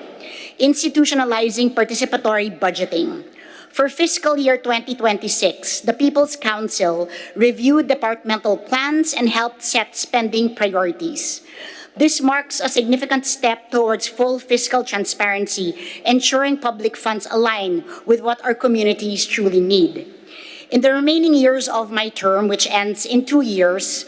institutionalizing participatory budgeting. For fiscal year 2026, the People's Council reviewed departmental plans and helped set spending priorities. This marks a significant step towards full fiscal transparency, ensuring public funds align with what our communities truly need. In the remaining years of my term, which ends in 2 years,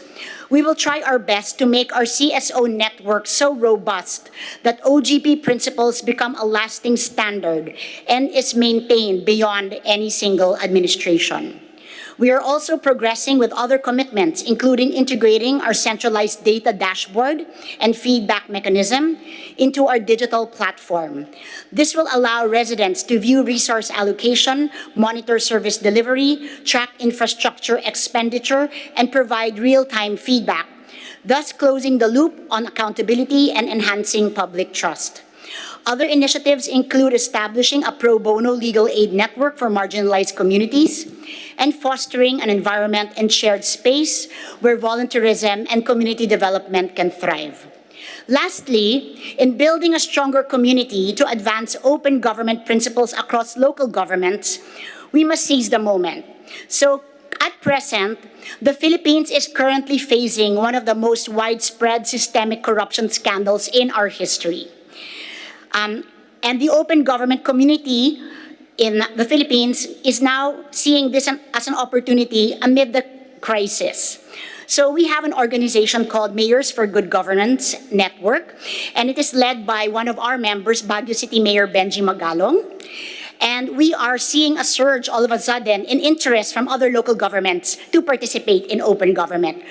we will try our best to make our CSO network so robust that OGP principles become a lasting standard and is maintained beyond any single administration. We are also progressing with other commitments, including integrating our centralized data dashboard and feedback mechanism into our digital platform. This will allow residents to view resource allocation, monitor service delivery, track infrastructure expenditure, and provide real-time feedback, thus closing the loop on accountability and enhancing public trust. Other initiatives include establishing a pro bono legal aid network for marginalized communities and fostering an environment and shared space where volunteerism and community development can thrive. Lastly, in building a stronger community to advance open government principles across local governments, we must seize the moment. So, at present, the Philippines is currently facing one of the most widespread systemic corruption scandals in our history. And the open government community in the Philippines is now seeing this as an opportunity amid the crisis. So we have an organization called Mayors for Good Governance Network, and it is led by one of our members, Baguio City Mayor Benji Magalong. And we are seeing a surge all of a sudden in interest from other local governments to participate in open government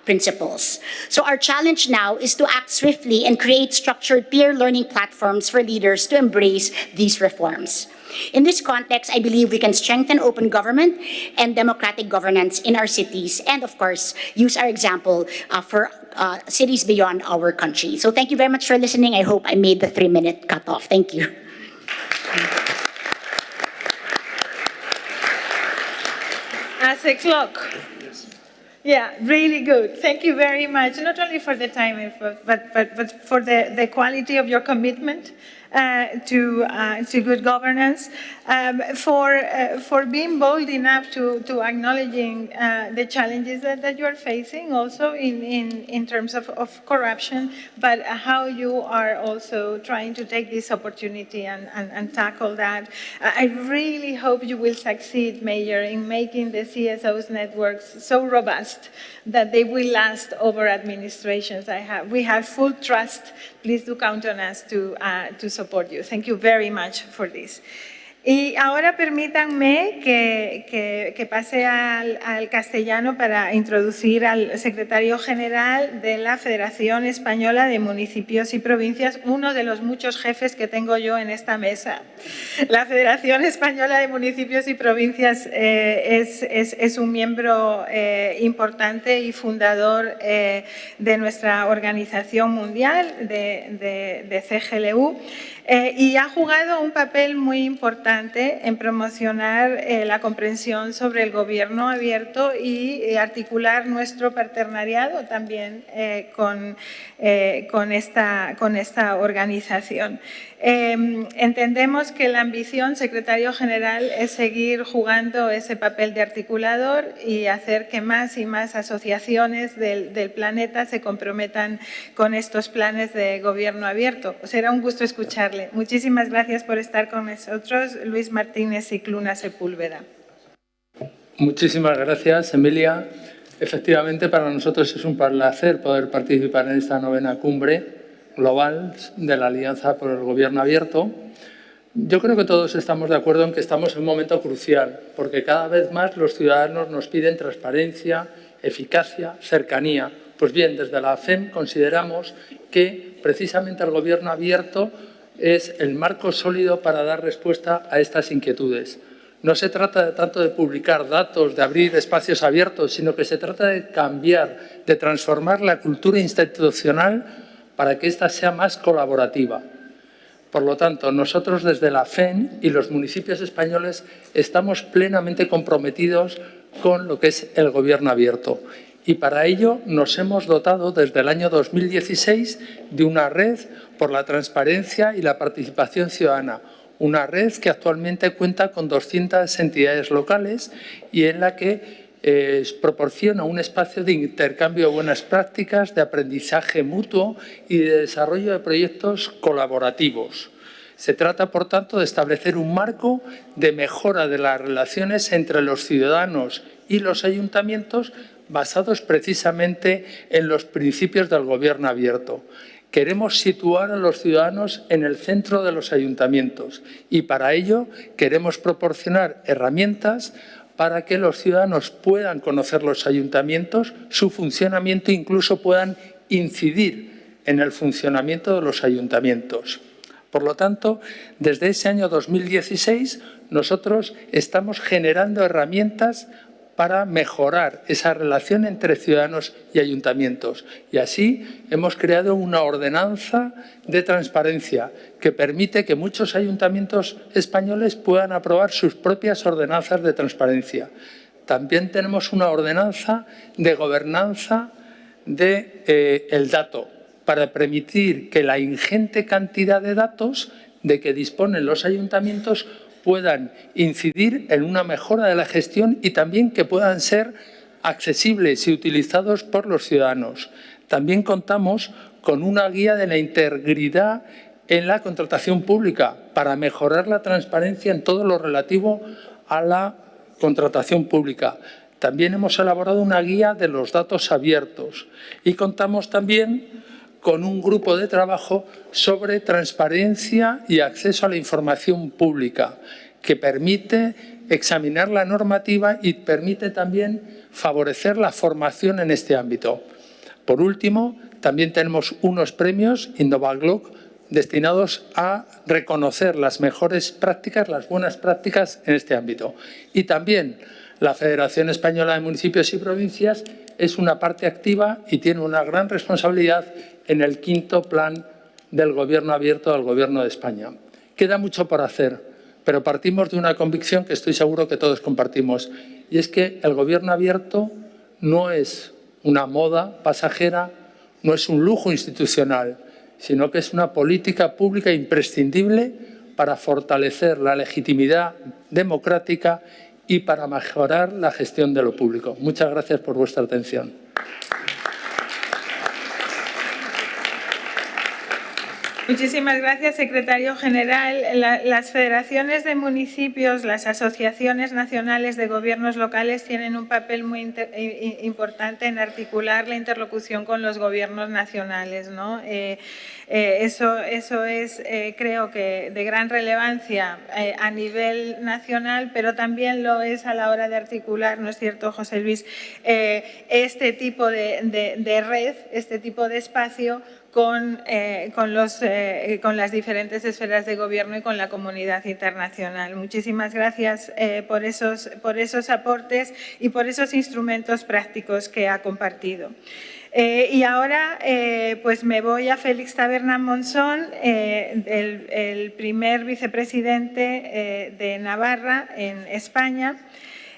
principles. So our challenge now is to act swiftly and create structured peer learning platforms for leaders to embrace these reforms. In this context, I believe we can strengthen open government and democratic governance in our cities and, of course, use our example for cities beyond our country. So thank you very much for listening. I hope I made the 3-minute cutoff. Thank you. As a clock. Yeah, really good. Thank you very much, not only for the time, but for the quality of your commitment to good governance, for being bold enough to acknowledging the challenges that you are facing also in terms of corruption, but how you are also trying to take this opportunity and tackle that. I really hope you will succeed, Mayor, in making the CSOs networks so robust that they will last over administrations. We have full trust. Please do count on us to support you. Thank you very much for this. Y ahora permítanme que pase al castellano para introducir al secretario general de la Federación Española de Municipios y Provincias, uno de los muchos jefes que tengo yo en esta mesa. La Federación Española de Municipios y Provincias es un miembro importante y fundador de nuestra organización mundial, de CGLU, y ha jugado un papel muy importante en promocionar la comprensión sobre el gobierno abierto y articular nuestro partenariado también con esta organización. Entendemos que la ambición, secretario general, es seguir jugando ese papel de articulador y hacer que más y más asociaciones del planeta se comprometan con estos planes de gobierno abierto. Será un gusto escucharle. Muchísimas gracias por estar con nosotros, Luis Martínez y Cluna Sepúlveda. Muchísimas gracias, Emilia. Efectivamente, para nosotros es un placer poder participar en esta 9ª cumbre global de la Alianza por el Gobierno Abierto. Yo creo que todos estamos de acuerdo en que estamos en un momento crucial, porque cada vez más los ciudadanos nos piden transparencia, eficacia, cercanía. Pues bien, desde la AFEM consideramos que precisamente el Gobierno Abierto es el marco sólido para dar respuesta a estas inquietudes. No se trata tanto de publicar datos, de abrir espacios abiertos, sino que se trata de cambiar, de transformar la cultura institucional para que ésta sea más colaborativa. Por lo tanto, nosotros desde la FEN y los municipios españoles estamos plenamente comprometidos con lo que es el gobierno abierto. Y para ello nos hemos dotado desde el año 2016 de una red por la transparencia y la participación ciudadana. Una red que actualmente cuenta con 200 entidades locales y en la que proporciona un espacio de intercambio de buenas prácticas, de aprendizaje mutuo y de desarrollo de proyectos colaborativos. Se trata, por tanto, de establecer un marco de mejora de las relaciones entre los ciudadanos y los ayuntamientos basados precisamente en los principios del gobierno abierto. Queremos situar a los ciudadanos en el centro de los ayuntamientos y para ello queremos proporcionar herramientas para que los ciudadanos puedan conocer los ayuntamientos, su funcionamiento e incluso puedan incidir en el funcionamiento de los ayuntamientos. Por lo tanto, desde ese año 2016 nosotros estamos generando herramientas para mejorar esa relación entre ciudadanos y ayuntamientos. Y así hemos creado una ordenanza de transparencia que permite que muchos ayuntamientos españoles puedan aprobar sus propias ordenanzas de transparencia. También tenemos una ordenanza de gobernanza del dato para permitir que la ingente cantidad de datos de que disponen los ayuntamientos puedan incidir en una mejora de la gestión y también que puedan ser accesibles y utilizados por los ciudadanos. También contamos con una guía de la integridad en la contratación pública para mejorar la transparencia en todo lo relativo a la contratación pública. También hemos elaborado una guía de los datos abiertos y contamos también con un grupo de trabajo sobre transparencia y acceso a la información pública, que permite examinar la normativa y permite también favorecer la formación en este ámbito. Por último, también tenemos unos premios InnovaGloc destinados a reconocer las mejores prácticas, las buenas prácticas en este ámbito. Y también la Federación Española de Municipios y Provincias es una parte activa y tiene una gran responsabilidad en el quinto plan del Gobierno abierto del Gobierno de España. Queda mucho por hacer, pero partimos de una convicción que estoy seguro que todos compartimos, y es que el Gobierno abierto no es una moda pasajera, no es un lujo institucional, sino que es una política pública imprescindible para fortalecer la legitimidad democrática y para mejorar la gestión de lo público. Muchas gracias por vuestra atención. Muchísimas gracias, secretario general. Las federaciones de municipios, las asociaciones nacionales de gobiernos locales tienen un papel muy importante en articular la interlocución con los gobiernos nacionales, ¿no? Eso es, creo que, de gran relevancia a nivel nacional, pero también lo es a la hora de articular, ¿no es cierto, José Luis?, este tipo de red, este tipo de espacio con las diferentes esferas de gobierno y con la comunidad internacional. Muchísimas gracias por esos aportes y por esos instrumentos prácticos que ha compartido. Y ahora pues me voy a Félix Taberna Monzón, el primer vicepresidente de Navarra en España,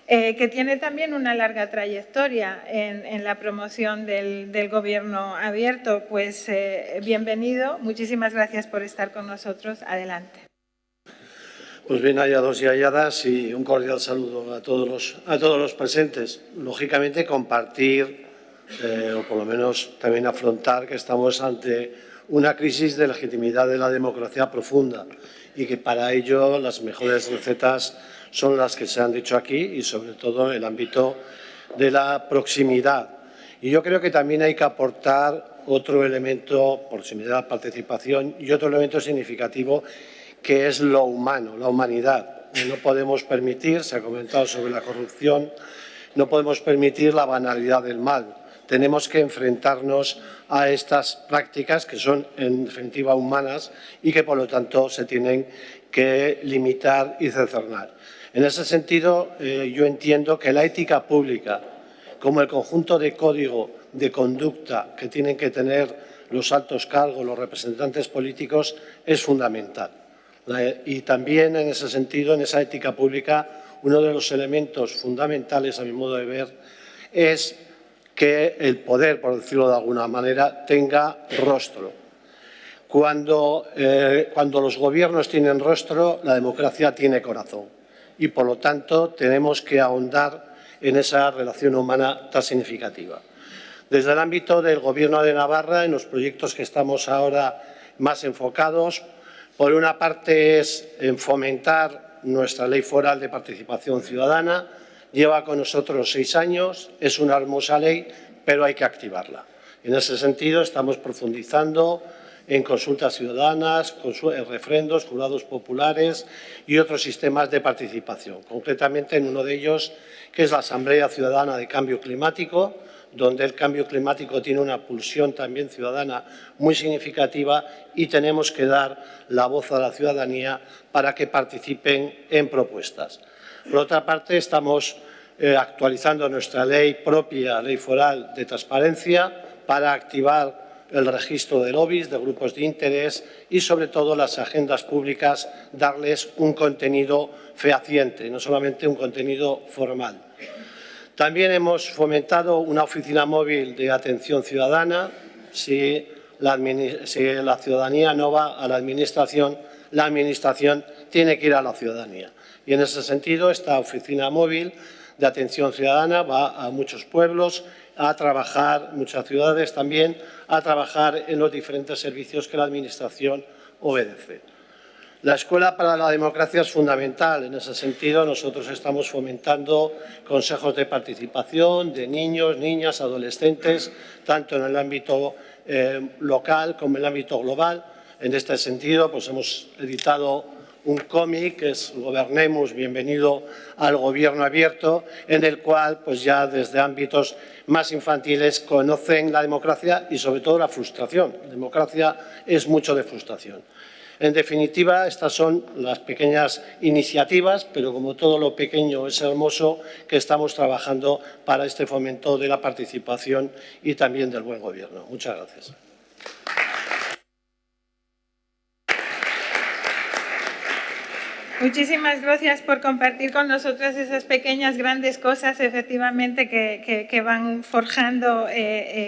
que tiene también una larga trayectoria en la promoción del Gobierno abierto. Pues bienvenido, muchísimas gracias por estar con nosotros. Adelante. Pues bien, hallados y halladas, y un cordial saludo a todos los presentes. Lógicamente, compartir, o por lo menos también afrontar, que estamos ante una crisis de legitimidad de la democracia profunda y que para ello las mejores recetas son las que se han dicho aquí y sobre todo el ámbito de la proximidad. Y yo creo que también hay que aportar otro elemento, proximidad, participación, y otro elemento significativo que es lo humano, la humanidad. No podemos permitir, se ha comentado sobre la corrupción, no podemos permitir la banalidad del mal. Tenemos que enfrentarnos a estas prácticas que son en definitiva humanas y que por lo tanto se tienen que limitar y cercenar. En ese sentido, yo entiendo que la ética pública, como el conjunto de código de conducta que tienen que tener los altos cargos, los representantes políticos, es fundamental. Y también en ese sentido, en esa ética pública, uno de los elementos fundamentales, a mi modo de ver, es que el poder, por decirlo de alguna manera, tenga rostro. Cuando los gobiernos tienen rostro, la democracia tiene corazón. Y, por lo tanto, tenemos que ahondar en esa relación humana tan significativa. Desde el ámbito del Gobierno de Navarra, en los proyectos que estamos ahora más enfocados, por una parte es en fomentar nuestra ley foral de participación ciudadana. Lleva con nosotros 6 años, es una hermosa ley, pero hay que activarla. En ese sentido, estamos profundizando en consultas ciudadanas, referendos, jurados populares y otros sistemas de participación. Concretamente en uno de ellos, que es la Asamblea Ciudadana de Cambio Climático, donde el cambio climático tiene una pulsión también ciudadana muy significativa y tenemos que dar la voz a la ciudadanía para que participen en propuestas. Por otra parte, estamos actualizando nuestra ley propia, ley foral de transparencia, para activar el registro de lobbies, de grupos de interés y, sobre todo, las agendas públicas, darles un contenido fehaciente, no solamente un contenido formal. También hemos fomentado una oficina móvil de atención ciudadana. Si la ciudadanía no va a la Administración tiene que ir a la ciudadanía. Y en ese sentido, esta oficina móvil de atención ciudadana va a muchos pueblos a trabajar, muchas ciudades también, a trabajar en los diferentes servicios que la Administración obedece. La Escuela para la Democracia es fundamental. En ese sentido, nosotros estamos fomentando consejos de participación de niños, niñas, adolescentes, tanto en el ámbito local como en el ámbito global. En este sentido, pues hemos editado un cómic que es Gobernemos, bienvenido al gobierno abierto, en el cual pues ya desde ámbitos más infantiles conocen la democracia y sobre todo la frustración. La democracia es mucho de frustración. En definitiva, estas son las pequeñas iniciativas, pero como todo lo pequeño es hermoso, que estamos trabajando para este fomento de la participación y también del buen gobierno. Muchas gracias. Muchísimas gracias por compartir con nosotras esas pequeñas, grandes cosas, efectivamente, que van forjando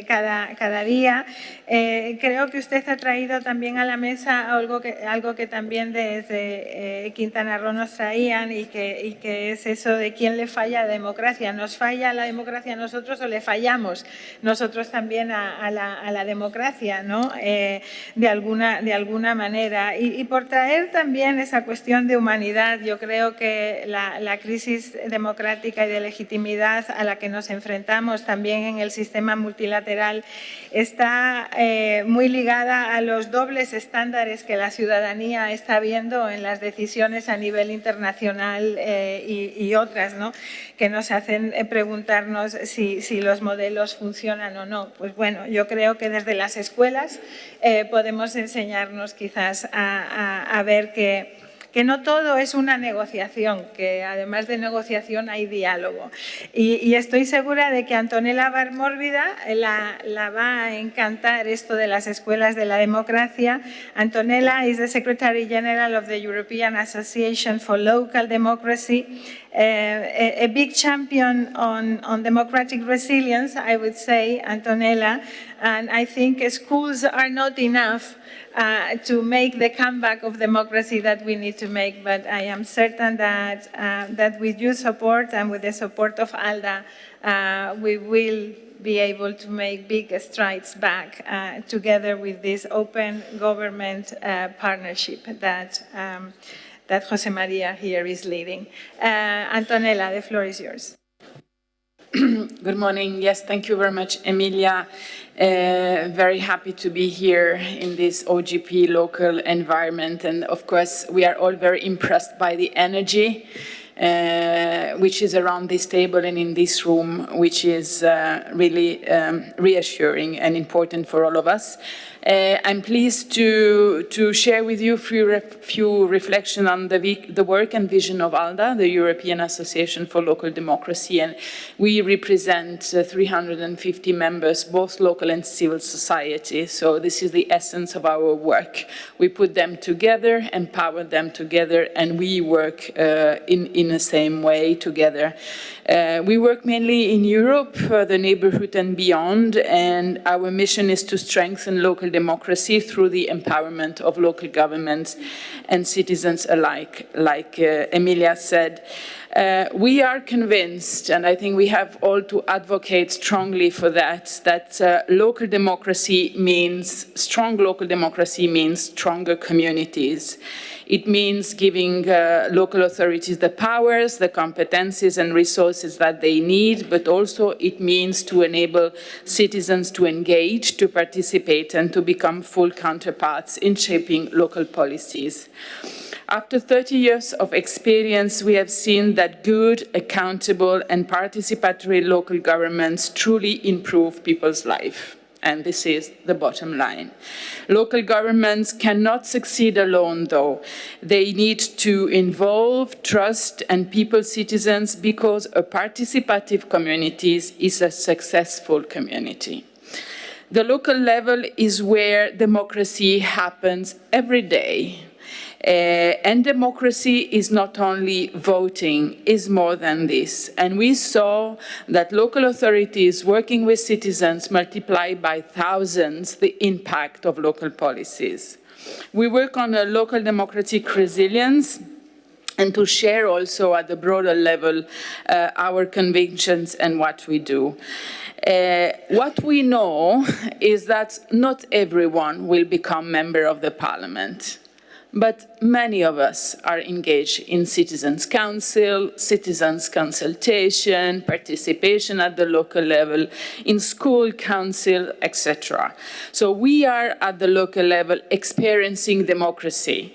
cada día. Creo que usted ha traído también a la mesa algo que también desde Quintana Roo nos traían y que es eso de quién le falla a la democracia. ¿Nos falla la democracia a nosotros o le fallamos nosotros también a la democracia, ¿no? De alguna manera. Y por traer también esa cuestión de humanidad, yo creo que la crisis democrática y de legitimidad a la que nos enfrentamos también en el sistema multilateral está muy ligada a los dobles estándares que la ciudadanía está viendo en las decisiones a nivel internacional y otras, ¿no?, que nos hacen preguntarnos si los modelos funcionan o no. Pues bueno, yo creo que desde las escuelas podemos enseñarnos quizás a ver que no todo es una negociación, que además de negociación hay diálogo. Y estoy segura de que Antonella Barmórbida la va a encantar esto de las escuelas de la democracia. Antonella is the Secretary General of the European Association for Local Democracy, a big champion on democratic resilience, I would say, Antonella, and I think schools are not enough to make the comeback of democracy that we need to make, but I am certain that with your support and with the support of ALDA, we will be able to make big strides back together with this open government partnership that Jose Maria here is leading. Antonella, the floor is yours. Good morning. Yes, thank you very much, Emilia. Very happy to be here in this OGP local environment. And of course, we are all very impressed by the energy which is around this table and in this room, which is really reassuring and important for all of us. I'm pleased to share with you a few reflections on the work and vision of ALDA, the European Association for Local Democracy, and we represent 350 members, both local and civil society, so this is the essence of our work. We put them together, empower them together, and we work in the same way together. We work mainly in Europe, the neighborhood and beyond, and our mission is to strengthen local democracy through the empowerment of local governments and citizens alike, like Emilia said. We are convinced, and I think we have all to advocate strongly for that local democracy means, strong local democracy means stronger communities. It means giving local authorities the powers, the competencies and resources that they need, but also it means to enable citizens to engage, to participate, and to become full counterparts in shaping local policies. After 30 years of experience, we have seen that good, accountable, and participatory local governments truly improve people's life. And this is the bottom line. Local governments cannot succeed alone, though. They need to involve, trust, and people, citizens, because a participative community is a successful community. The local level is where democracy happens every day. And democracy is not only voting, is more than this. And we saw that local authorities working with citizens multiply by thousands the impact of local policies. We work on a local democratic resilience and to share also at the broader level our convictions and what we do. What we know is that not everyone will become member of the parliament. But many of us are engaged in citizens' council, citizens' consultation, participation at the local level, in school council, etc. So we are at the local level experiencing democracy.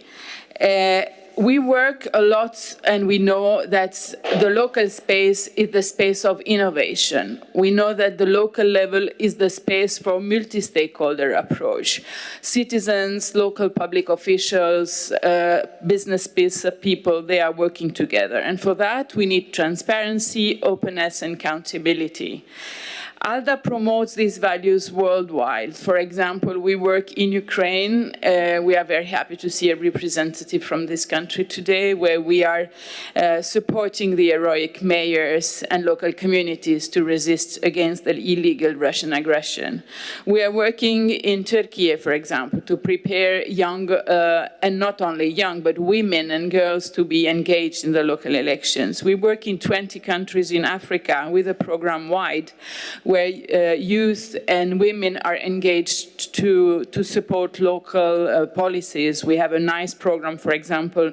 We work a lot and we know that the local space is the space of innovation. We know that the local level is the space for multi-stakeholder approach. Citizens, local public officials, business people, they are working together. And for that, we need transparency, openness, and accountability. ALDA promotes these values worldwide. For example, we work in Ukraine. We are very happy to see a representative from this country today, where we are supporting the heroic mayors and local communities to resist against the illegal Russian aggression. We are working in Turkey, for example, to prepare young, and not only young, but women and girls to be engaged in the local elections. We work in 20 countries in Africa with a program wide, where youth and women are engaged to support local policies. We have a nice program, for example,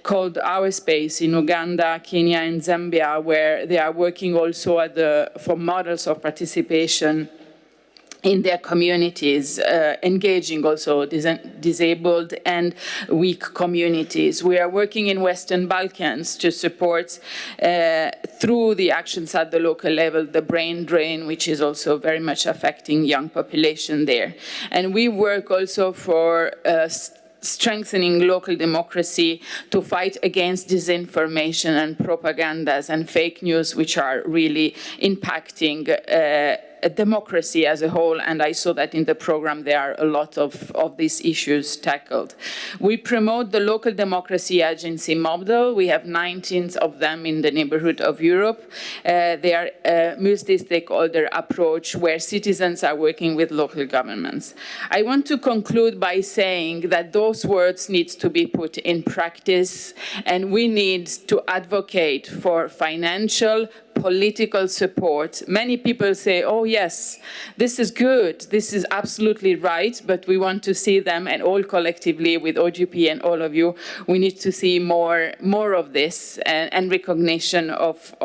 called Our Space in Uganda, Kenya, and Zambia, where they are working also for models of participation in their communities, engaging also disabled and weak communities. We are working in Western Balkans to support, through the actions at the local level, the brain drain, which is also very much affecting young population there. And we work also for strengthening local democracy to fight against disinformation and propagandas and fake news, which are really impacting democracy as a whole, and I saw that in the program there are a lot of these issues tackled. We promote the local democracy agency model. We have 19 of them in the neighborhood of Europe. They are a multi-stakeholder approach where citizens are working with local governments. I want to conclude by saying that those words need to be put in practice, and we need to advocate for financial, political support. Many people say, oh yes, this is good, this is absolutely right, but we want to see them, and all collectively with OGP and all of you, we need to see more of this and recognition of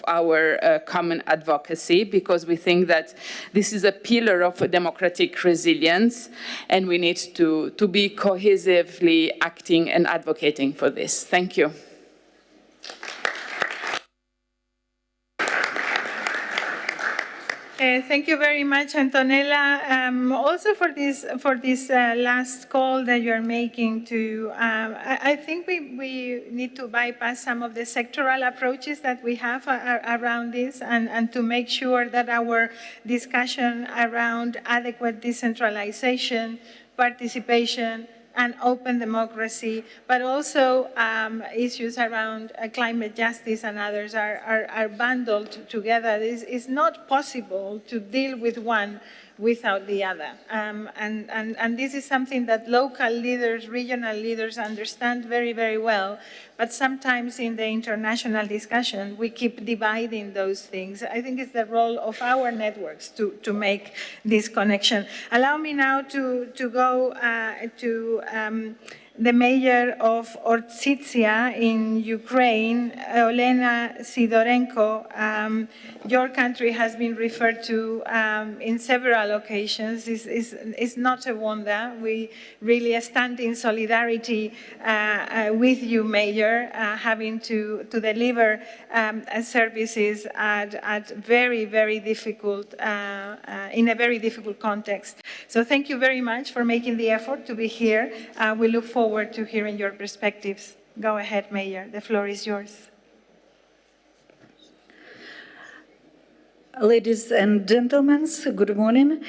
our common advocacy, because we think that this is a pillar of democratic resilience, and we need to be cohesively acting and advocating for this. Thank you. Thank you very much, Antonella. Also for this last call that you're making to, I think we need to bypass some of the sectoral approaches that we have around this, and to make sure that our discussion around adequate decentralization, participation, and open democracy, but also issues around climate justice and others are bundled together. It's not possible to deal with one without the other. And this is something that local leaders, regional leaders understand very, very well, but sometimes in the international discussion, we keep dividing those things. I think it's the role of our networks to make this connection. Allow me now to go to the mayor of Ortsitsia in Ukraine, Olena Sidorenko. Your country has been referred to in several occasions. It's not a wonder. We really stand in solidarity with you, Mayor, having to deliver services at very, very difficult, in a very difficult context. So thank you very much for making the effort to be here. We look forward to hearing your perspectives. Go ahead, Mayor. The floor is yours. Ladies and gentlemen, good morning.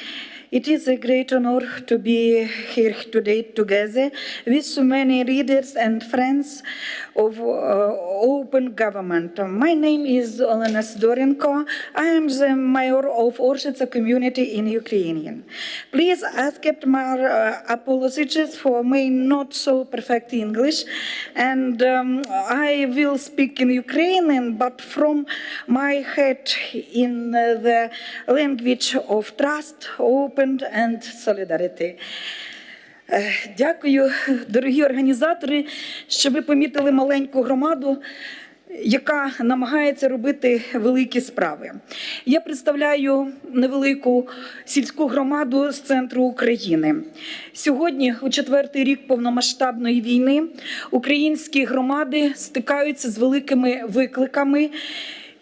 It is a great honor to be here today together with so many readers and friends of open government. My name is Olena Sidorenko. I am the mayor of Orshitsa community in Ukrainian. Please accept my apologies for my not so perfect English, and I will speak in Ukrainian, but from my head in the language of trust, open and solidarity. Дякую, дорогі організатори, що ви помітили маленьку громаду, яка намагається робити великі справи. Я представляю невелику сільську громаду з центру України. Сьогодні, у 4-й рік повномасштабної війни, українські громади стикаються з великими викликами,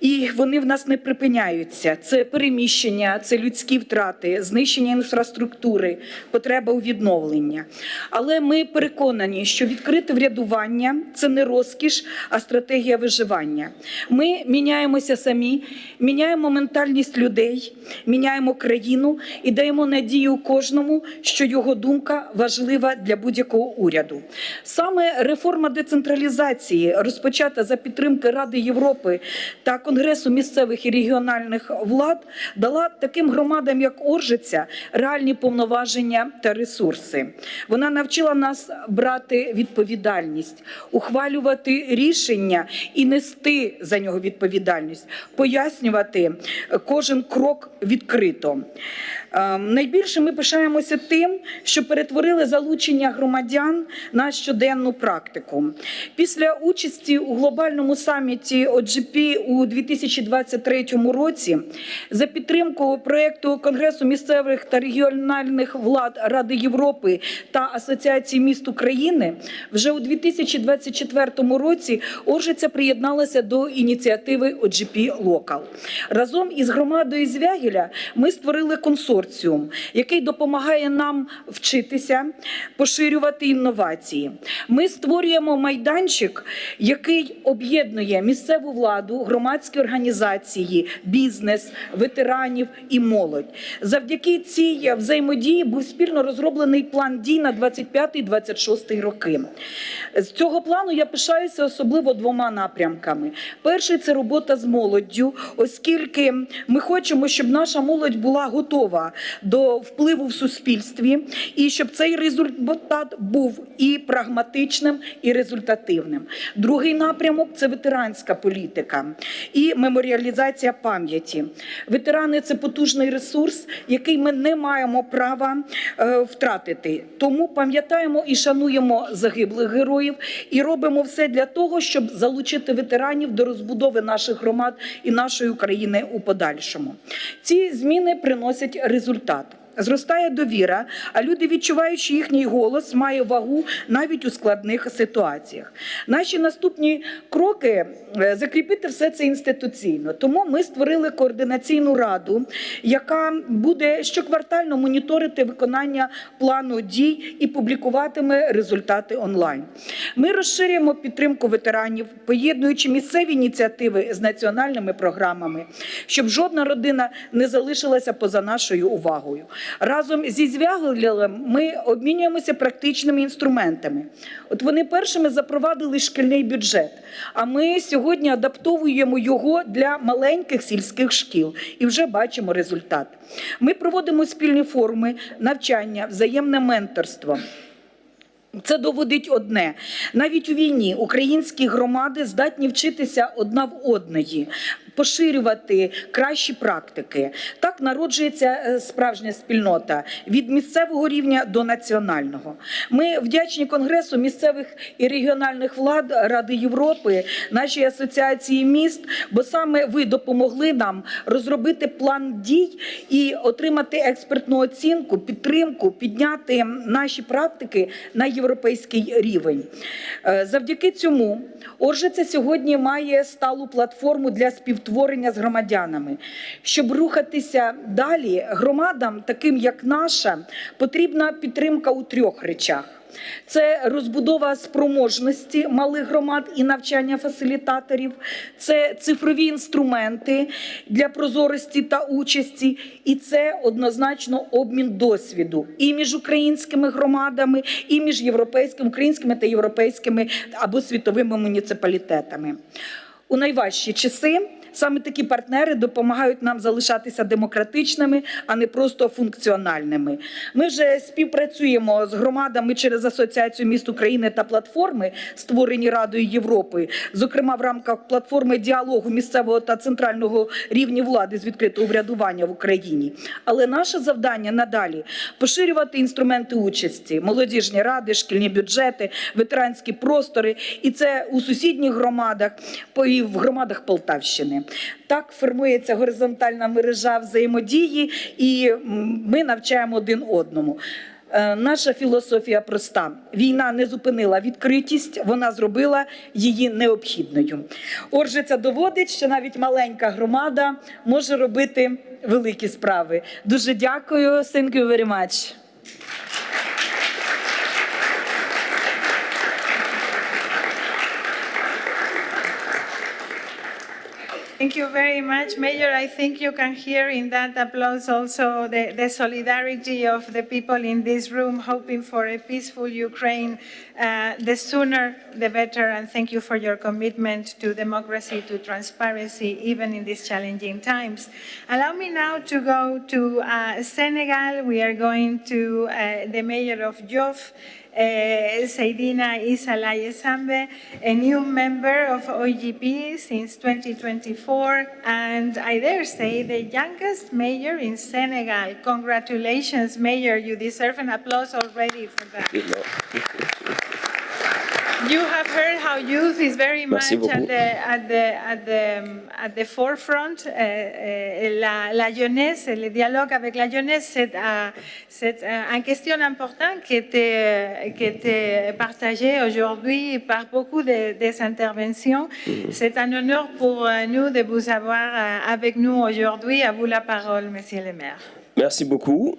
і вони в нас не припиняються. Це переміщення, це людські втрати, знищення інфраструктури, потреба у відновленні. Але ми переконані, що відкрите врядування – це не розкіш, а стратегія виживання. Ми міняємося самі, міняємо ментальність людей, міняємо країну і даємо надію кожному, що його думка важлива для будь-якого уряду. Саме реформа децентралізації, розпочата за підтримки Ради Європи та Конгресу місцевих і регіональних влад, дала таким громадам, як Оржиця, реальні повноваження та ресурси. Вона навчила нас брати відповідальність, ухвалювати рішення і нести за нього відповідальність, пояснювати кожен крок відкрито. Найбільше ми пишаємося тим, що перетворили залучення громадян на щоденну практику. Після участі у глобальному саміті OGP у 2023 році за підтримку проєкту Конгресу місцевих та регіональних влад Ради Європи та Асоціації міст України вже у 2024 році Оржиця приєдналася до ініціативи OGP Local. Разом із громадою Звягеля ми створили консорціум, який допомагає нам вчитися, поширювати інновації. Ми створюємо майданчик, який об'єднує місцеву владу, громадські організації, бізнес, ветеранів і молодь. Завдяки цій взаємодії був спільно розроблений план дій на 25-26 роки. З цього плану я пишаюся особливо двома напрямками. Перший – це робота з молоддю, оскільки ми хочемо, щоб наша молодь була готова до впливу в суспільстві і щоб цей результат був і прагматичним, і результативним. Другий напрямок – це ветеранська політика і меморіалізація пам'яті. Ветерани – це потужний ресурс, який ми не маємо права втратити. Тому пам'ятаємо і шануємо загиблих героїв і робимо все для того, щоб залучити ветеранів до розбудови наших громад і нашої України у подальшому. Ці зміни приносять результат. Зростає довіра, а люди відчувають, що їхній голос має вагу навіть у складних ситуаціях. Наші наступні кроки – закріпити все це інституційно. Тому ми створили координаційну раду, яка буде щоквартально моніторити виконання плану дій і публікуватиме результати онлайн. Ми розширюємо підтримку ветеранів, поєднуючи місцеві ініціативи з національними програмами, щоб жодна родина не залишилася поза нашою увагою. Разом зі Звягелем ми обмінюємося практичними інструментами. От вони першими запровадили шкільний бюджет, а ми сьогодні адаптовуємо його для маленьких сільських шкіл і вже бачимо результат. Ми проводимо спільні форуми, навчання, взаємне менторство. Це доводить одне. Навіть у війні українські громади здатні вчитися одна в одної. поширювати кращі практики. Так народжується справжня спільнота від місцевого рівня до національного. Ми вдячні Конгресу місцевих і регіональних влад Ради Європи, нашій асоціації міст, бо саме ви допомогли нам розробити план дій і отримати експертну оцінку, підтримку, підняти наші практики на європейський рівень. Завдяки цьому Оржиця сьогодні має сталу платформу для співтворення з громадянами. Щоб рухатися далі, громадам, таким як наша, потрібна підтримка у 3 речах. Це розбудова спроможності малих громад і навчання фасилітаторів, це цифрові інструменти для прозорості та участі, і це однозначно обмін досвіду і між українськими громадами, і між українськими та європейськими або світовими муніципалітетами. У найважчі часи саме такі партнери допомагають нам залишатися демократичними, а не просто функціональними. Ми вже співпрацюємо з громадами через Асоціацію міст України та платформи, створені Радою Європи, зокрема в рамках платформи діалогу місцевого та центрального рівня влади з відкритого врядування в Україні. Але наше завдання надалі – поширювати інструменти участі, молодіжні ради, шкільні бюджети, ветеранські простори, і це у сусідніх громадах, і в громадах Полтавщини. Так формується горизонтальна мережа взаємодії, і ми навчаємо один одному. Наша філософія проста. Війна не зупинила відкритість, вона зробила її необхідною. Оржиця доводить, що навіть маленька громада може робити великі справи. Дуже дякую. Thank you very much. Thank you very much, Mayor. I think you can hear in that applause also the solidarity of the people in this room hoping for a peaceful Ukraine. The sooner, the better. And thank you for your commitment to democracy, to transparency, even in these challenging times. Allow me now to go to Senegal. We are going to the mayor of Yoff, Seydina Issa Laye Sambe, a new member of OGP since 2024, and I dare say the youngest mayor in Senegal. Congratulations, Mayor. You deserve an applause already for that. You have heard how youth is very much at the forefront. La jeunesse, le dialogue avec la jeunesse, c'est une question importante qui était partagée aujourd'hui par beaucoup des interventions. C'est un honneur pour nous de vous avoir avec nous aujourd'hui. À vous la parole, Monsieur le maire. Merci beaucoup.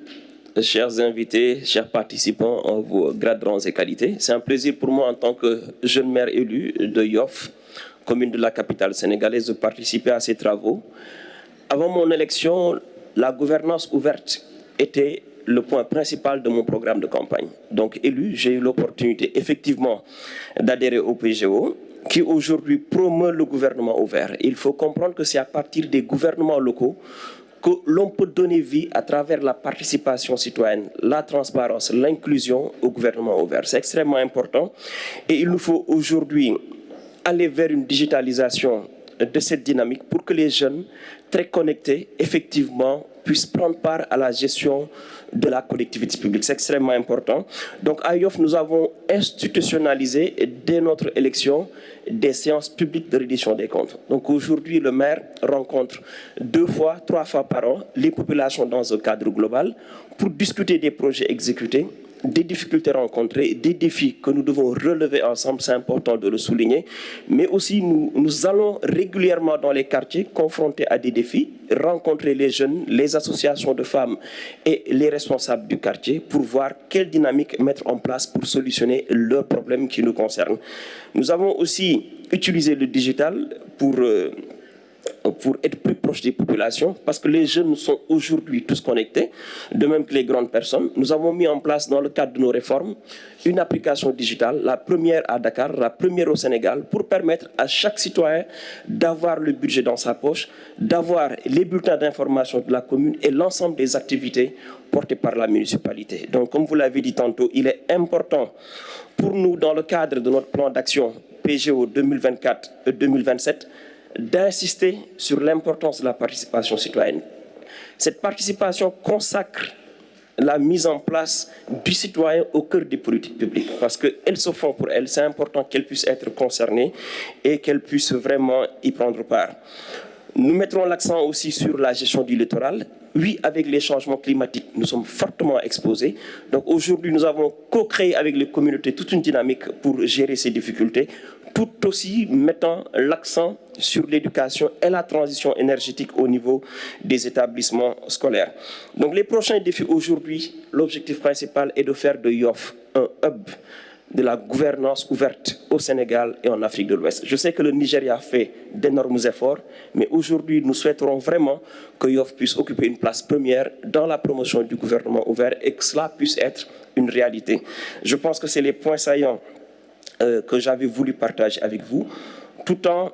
Chers invités, chers participants en vos grades, rangs et qualités. C'est un plaisir pour moi en tant que jeune maire élu de Yoff, commune de la capitale sénégalaise, de participer à ces travaux. Avant mon élection, la gouvernance ouverte était le point principal de mon programme de campagne. Donc élu, j'ai eu l'opportunité effectivement d'adhérer au PGO, qui aujourd'hui promeut le gouvernement ouvert. Il faut comprendre que c'est à partir des gouvernements locaux que l'on peut donner vie à travers la participation citoyenne, la transparence, l'inclusion au gouvernement ouvert. C'est extrêmement important et il nous faut aujourd'hui aller vers une digitalisation de cette dynamique pour que les jeunes, très connectés, effectivement, puissent prendre part à la gestion de la collectivité publique. C'est extrêmement important. Donc à Yoff, nous avons institutionnalisé dès notre élection des séances publiques de reddition des comptes. Donc aujourd'hui, le maire rencontre 2 fois, 3 fois par an les populations dans un cadre global pour discuter des projets exécutés, des difficultés rencontrées, des défis que nous devons relever ensemble, c'est important de le souligner, mais aussi nous allons régulièrement dans les quartiers confrontés à des défis, rencontrer les jeunes, les associations de femmes et les responsables du quartier pour voir quelle dynamique mettre en place pour solutionner leurs problèmes qui nous concernent. Nous avons aussi utilisé le digital pour être plus proche des populations, parce que les jeunes sont aujourd'hui tous connectés, de même que les grandes personnes. Nous avons mis en place, dans le cadre de nos réformes, une application digitale, la première à Dakar, la première au Sénégal, pour permettre à chaque citoyen d'avoir le budget dans sa poche, d'avoir les bulletins d'information de la commune et l'ensemble des activités portées par la municipalité. Donc, comme vous l'avez dit tantôt, il est important pour nous, dans le cadre de notre plan d'action PGO 2024-2027, d'insister sur l'importance de la participation citoyenne. Cette participation consacre la mise en place du citoyen au cœur des politiques publiques, parce qu'elles se font pour elle, c'est important qu'elle puisse être concernée et qu'elle puisse vraiment y prendre part. Nous mettrons l'accent aussi sur la gestion du littoral. Oui, avec les changements climatiques, nous sommes fortement exposés. Donc aujourd'hui, nous avons co-créé avec les communautés toute une dynamique pour gérer ces difficultés, tout aussi mettant l'accent sur l'éducation et la transition énergétique au niveau des établissements scolaires. Donc les prochains défis aujourd'hui, l'objectif principal est de faire de Yoff un hub de la gouvernance ouverte au Sénégal et en Afrique de l'Ouest. Je sais que le Nigeria fait d'énormes efforts, mais aujourd'hui, nous souhaiterons vraiment que Yoff puisse occuper une place première dans la promotion du gouvernement ouvert et que cela puisse être une réalité. Je pense que c'est les points saillants que j'avais voulu partager avec vous, tout en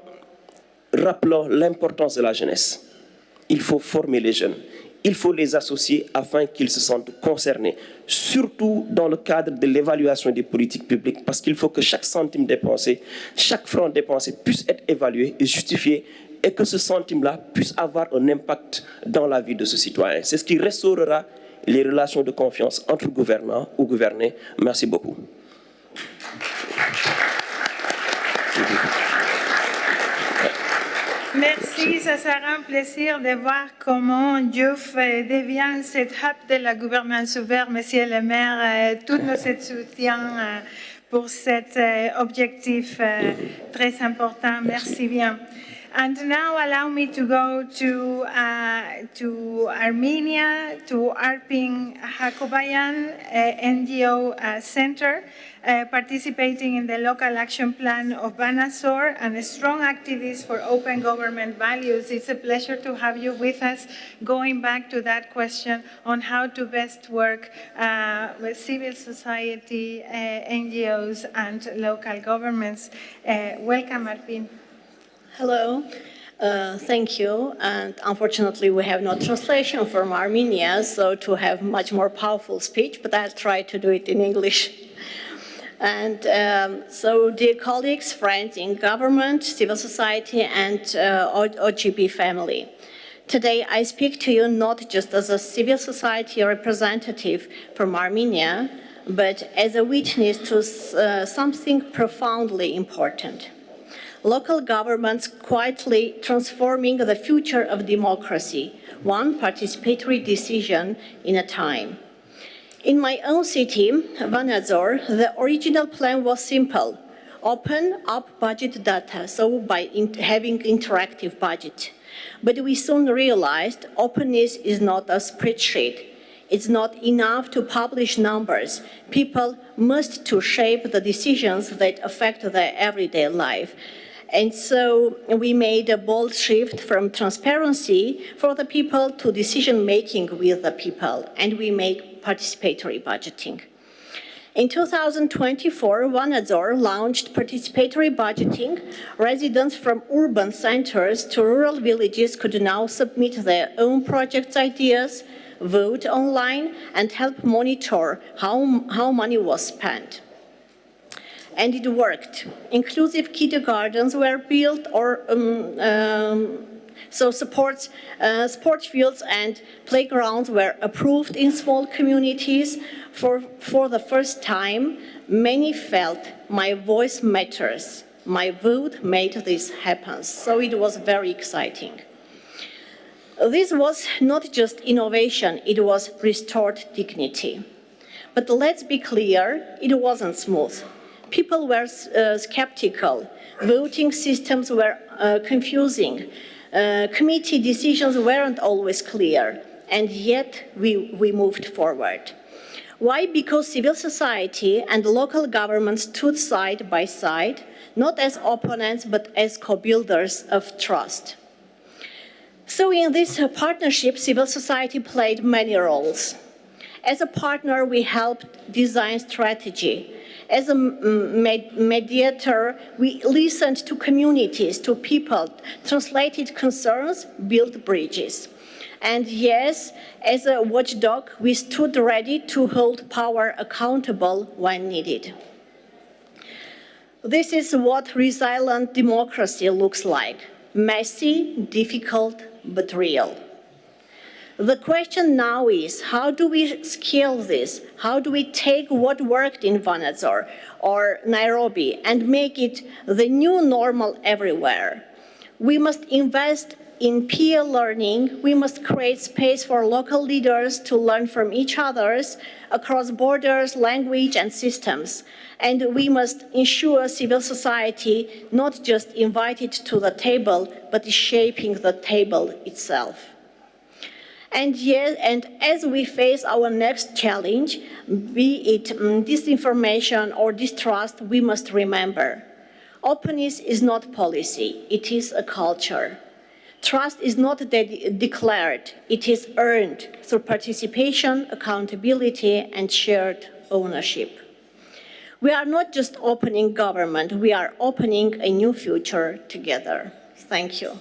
rappelant l'importance de la jeunesse. Il faut former les jeunes. Il faut les associer afin qu'ils se sentent concernés, surtout dans le cadre de l'évaluation des politiques publiques, parce qu'il faut que chaque centime dépensé, chaque franc dépensé puisse être évalué et justifié, et que ce centime-là puisse avoir un impact dans la vie de ce citoyen. C'est ce qui restaurera les relations de confiance entre gouvernants ou gouvernés. Merci beaucoup. Merci, ça sera un plaisir de voir comment Yoff devient cette hub de la gouvernance ouverte. Monsieur le maire, tout notre soutien pour cet objectif très important. Merci bien. And now allow me to go to Armenia, to Arpin Hakobayan NGO Center, participating in the local action plan of Banasor and a strong activist for open government values. It's a pleasure to have you with us, going back to that question on how to best work with civil society, NGOs, and local governments. Welcome, Arpin. Hello, thank you. And unfortunately, we have no translation from Armenia, so to have much more powerful speech, but I'll try to do it in English. And so, dear colleagues, friends in government, civil society, and OGP family, today I speak to you not just as a civil society representative from Armenia, but as a witness to something profoundly important. Local governments quietly transforming the future of democracy, one participatory decision in a time. In my own city, Vanadzor, the original plan was simple: open up budget data, so by having interactive budget. But we soon realized openness is not a spreadsheet. It's not enough to publish numbers. People must to shape the decisions that affect their everyday life. And so we made a bold shift from transparency for the people to decision-making with the people, and we made participatory budgeting. In 2024, Vanadzor launched participatory budgeting. Residents from urban centers to rural villages could now submit their own project ideas, vote online, and help monitor how money was spent. And it worked. Inclusive kindergartens were built, or sport fields and playgrounds were approved in small communities. For the first time, many felt my voice matters. My vote made this happen. So it was very exciting. This was not just innovation, it was restored dignity. But let's be clear, it wasn't smooth. People were skeptical. Voting systems were confusing. Committee decisions weren't always clear. And yet, we moved forward. Why? Because civil society and local governments stood side by side, not as opponents, but as co-builders of trust. So in this partnership, civil society played many roles. As a partner, we helped design strategy. As a mediator, we listened to communities, to people, translated concerns, built bridges. And yes, as a watchdog, we stood ready to hold power accountable when needed. This is what resilient democracy looks like. messy, difficult, but real. The question now is, how do we scale this? How do we take what worked in Vanadzor or Nairobi and make it the new normal everywhere? We must invest in peer learning. We must create space for local leaders to learn from each other across borders, language, and systems. And we must ensure civil society not just invited to the table, but is shaping the table itself. And yes, and as we face our next challenge, be it disinformation or distrust, we must remember, openness is not policy, it is a culture. Trust is not declared, it is earned through participation, accountability, and shared ownership. We are not just opening government, we are opening a new future together. Thank you.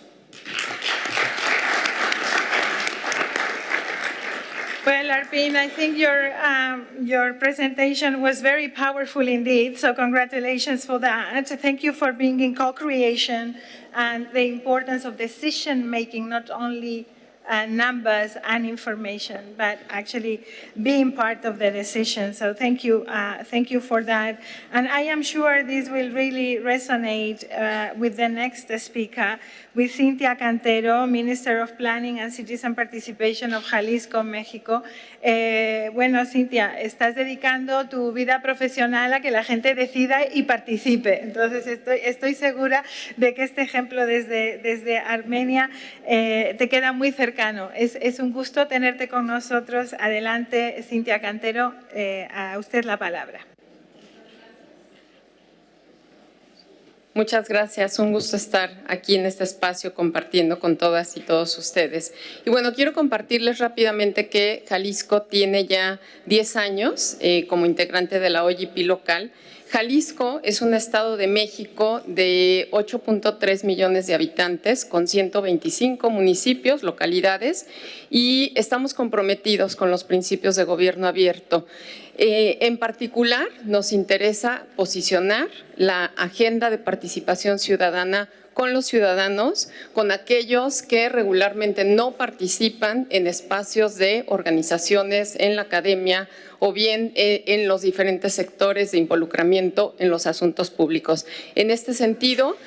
Well, Arpin, I think your presentation was very powerful indeed, so congratulations for that. Thank you for being in co-creation and the importance of decision-making, not only numbers and information, but actually being part of the decision. So thank you for that. And I am sure this will really resonate with the next speaker, with Cynthia Cantero, Minister of Planning and Citizen Participation of Jalisco, México. Bueno, Cynthia, estás dedicando tu vida profesional a que la gente decida y participe. Entonces, estoy segura de que este ejemplo desde Armenia te queda muy cercano. Es un gusto tenerte con nosotros. Adelante, Cynthia Cantero, a usted la palabra. Muchas gracias, un gusto estar aquí en este espacio compartiendo con todas y todos ustedes. Y bueno, quiero compartirles rápidamente que Jalisco tiene ya 10 años como integrante de la OGP local. Jalisco es un estado de México de 8.3 millones de habitantes con 125 municipios, localidades, y estamos comprometidos con los principios de gobierno abierto. En particular, nos interesa posicionar la agenda de participación ciudadana con los ciudadanos, con aquellos que regularmente no participan en espacios de organizaciones, en la academia o bien en los diferentes sectores de involucramiento en los asuntos públicos. En este sentido,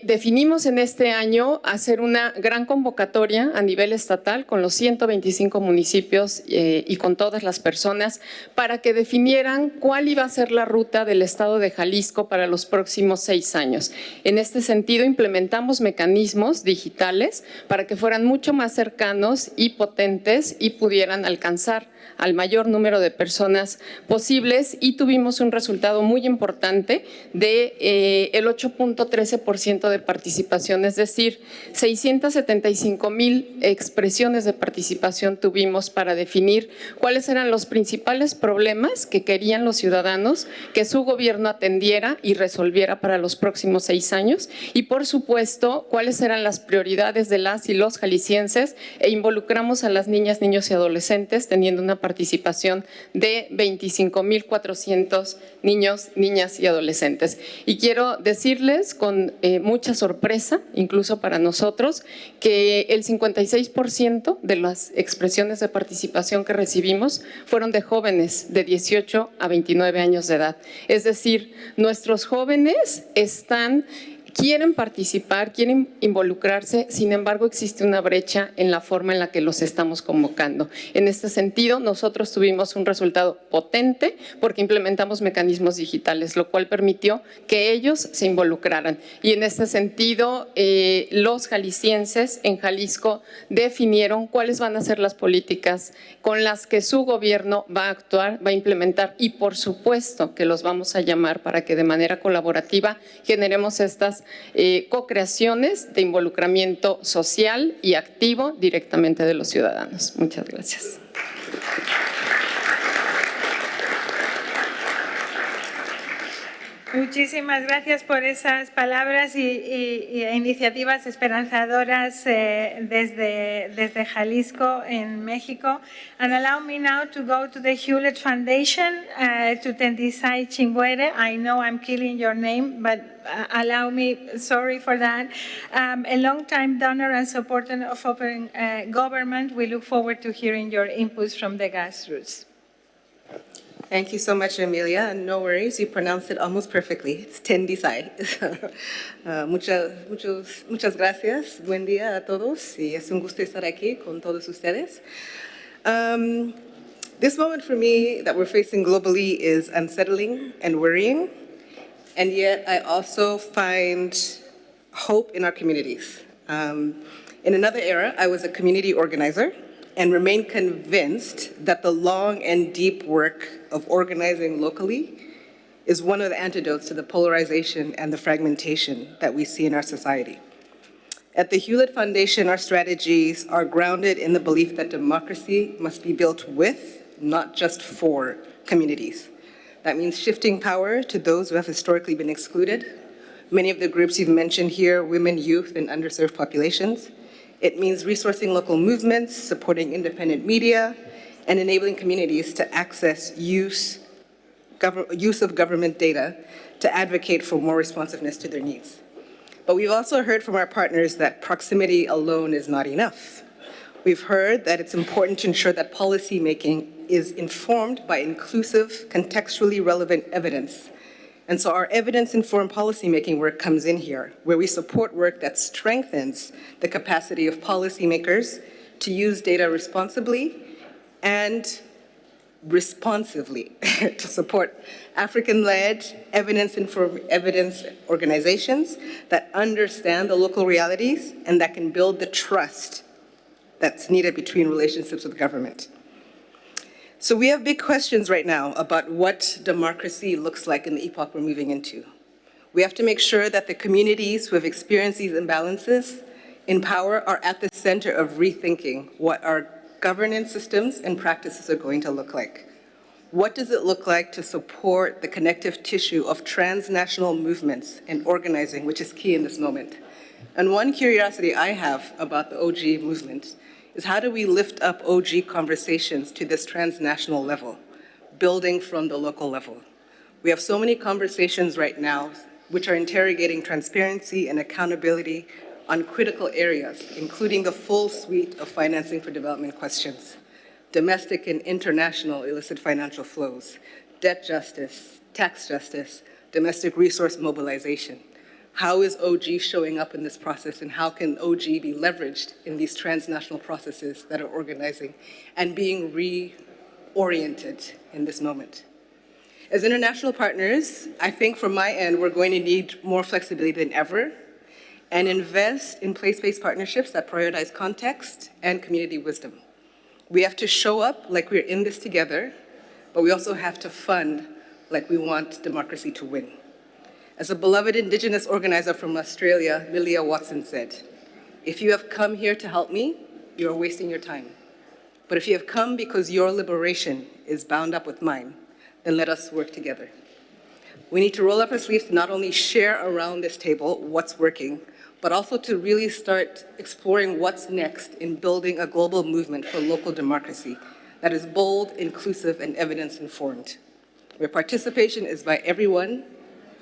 definimos en este año hacer una gran convocatoria a nivel estatal con los 125 municipios y con todas las personas para que definieran cuál iba a ser la ruta del estado de Jalisco para los próximos 6 años. En este sentido, implementamos mecanismos digitales para que fueran mucho más cercanos y potentes y pudieran alcanzar al mayor número de personas posibles, y tuvimos un resultado muy importante de el 8.13% de participación, es decir, 675,000 expresiones de participación tuvimos para definir cuáles eran los principales problemas que querían los ciudadanos que su gobierno atendiera y resolviera para los próximos 6 años, y por supuesto cuáles eran las prioridades de las y los jaliscienses, e involucramos a las niñas, niños y adolescentes teniendo una participación de 25,400 niños, niñas y adolescentes. Y quiero decirles con mucha sorpresa, incluso para nosotros, que el 56% de las expresiones de participación que recibimos fueron de jóvenes de 18 a 29 años de edad. Es decir, nuestros jóvenes quieren participar, quieren involucrarse, sin embargo existe una brecha en la forma en la que los estamos convocando. En este sentido, nosotros tuvimos un resultado potente porque implementamos mecanismos digitales, lo cual permitió que ellos se involucraran. Y en este sentido, los jaliscienses en Jalisco definieron cuáles van a ser las políticas con las que su gobierno va a actuar, va a implementar, y por supuesto que los vamos a llamar para que de manera colaborativa generemos estas co-creaciones de involucramiento social y activo directamente de los ciudadanos. Muchas gracias. Muchísimas gracias por esas palabras y iniciativas esperanzadoras desde Jalisco en México. And allow me now to go to the Hewlett Foundation, to Tendisai Chimbuere. I know I'm killing your name, but allow me, sorry for that. A long-time donor and supporter of open government. We look forward to hearing your inputs from the grassroots. Thank you so much, Emilia, and no worries, you pronounced it almost perfectly. It's Tendisai. Muchas gracias. Buen día a todos, y es un gusto estar aquí con todos ustedes. This moment for me that we're facing globally is unsettling and worrying, and yet I also find hope in our communities. In another era, I was a community organizer, and remain convinced that the long and deep work of organizing locally is one of the antidotes to the polarization and the fragmentation that we see in our society. At the Hewlett Foundation, our strategies are grounded in the belief that democracy must be built with, not just for, communities. That means shifting power to those who have historically been excluded. Many of the groups you've mentioned here, women, youth, and underserved populations. It means resourcing local movements, supporting independent media, and enabling communities to access use of government data to advocate for more responsiveness to their needs. But we've also heard from our partners that proximity alone is not enough. We've heard that it's important to ensure that policymaking is informed by inclusive, contextually relevant evidence. And so our evidence-informed policymaking work comes in here, where we support work that strengthens the capacity of policymakers to use data responsibly and responsively to support African-led evidence organizations that understand the local realities and that can build the trust that's needed between relationships with government. So we have big questions right now about what democracy looks like in the epoch we're moving into. We have to make sure that the communities who have experienced these imbalances in power are at the center of rethinking what our governance systems and practices are going to look like. What does it look like to support the connective tissue of transnational movements and organizing, which is key in this moment? And one curiosity I have about the OG movement is how do we lift up OG conversations to this transnational level, building from the local level? We have so many conversations right now which are interrogating transparency and accountability on critical areas, including the full suite of financing for development questions, domestic and international illicit financial flows, debt justice, tax justice, domestic resource mobilization. How is OG showing up in this process, and how can OG be leveraged in these transnational processes that are organizing and being reoriented in this moment? As international partners, I think from my end, we're going to need more flexibility than ever and invest in place-based partnerships that prioritize context and community wisdom. We have to show up like we're in this together, but we also have to fund like we want democracy to win. As a beloved Indigenous organizer from Australia, Lilia Watson said, "If you have come here to help me, you are wasting your time. But if you have come because your liberation is bound up with mine, then let us work together." We need to roll up our sleeves to not only share around this table what's working, but also to really start exploring what's next in building a global movement for local democracy that is bold, inclusive, and evidence-informed, where participation is by everyone,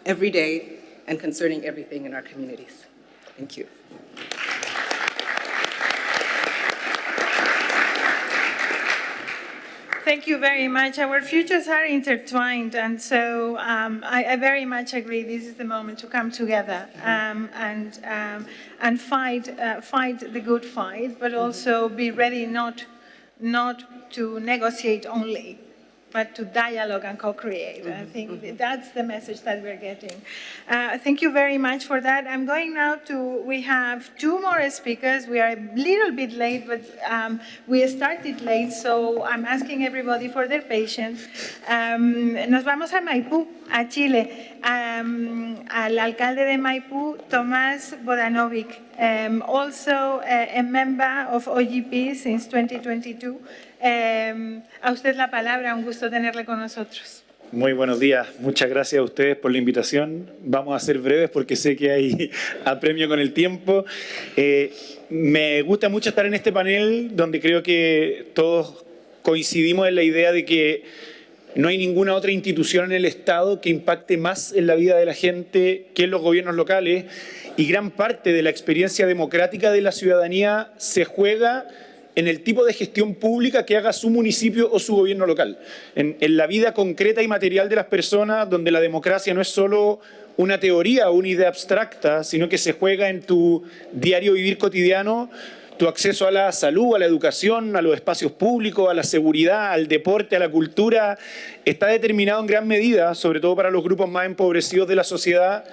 every day, and concerning everything in our communities. Thank you. Thank you very much. Our futures are intertwined, and so I very much agree. This is the moment to come together and fight the good fight, but also be ready not to negotiate only, but to dialogue and co-create. I think that's the message that we're getting. Thank you very much for that. I'm going now we have two more speakers. We are a little bit late, but we started late, so I'm asking everybody for their patience. Nos vamos a Maipú, a Chile, al alcalde de Maipú, Tomás Bodanovic, also a member of OGP since 2022. A usted la palabra, un gusto tenerle con nosotros. Muy buenos días. Muchas gracias a ustedes por la invitación. Vamos a ser breves porque sé que hay apremio con el tiempo. Me gusta mucho estar en este panel donde creo que todos coincidimos en la idea de que no hay ninguna otra institución en el Estado que impacte más en la vida de la gente que en los gobiernos locales, y gran parte de la experiencia democrática de la ciudadanía se juega en el tipo de gestión pública que haga su municipio o su gobierno local, en la vida concreta y material de las personas, donde la democracia no es solo una teoría o una idea abstracta, sino que se juega en tu diario vivir cotidiano, tu acceso a la salud, a la educación, a los espacios públicos, a la seguridad, al deporte, a la cultura, está determinado en gran medida, sobre todo para los grupos más empobrecidos de la sociedad,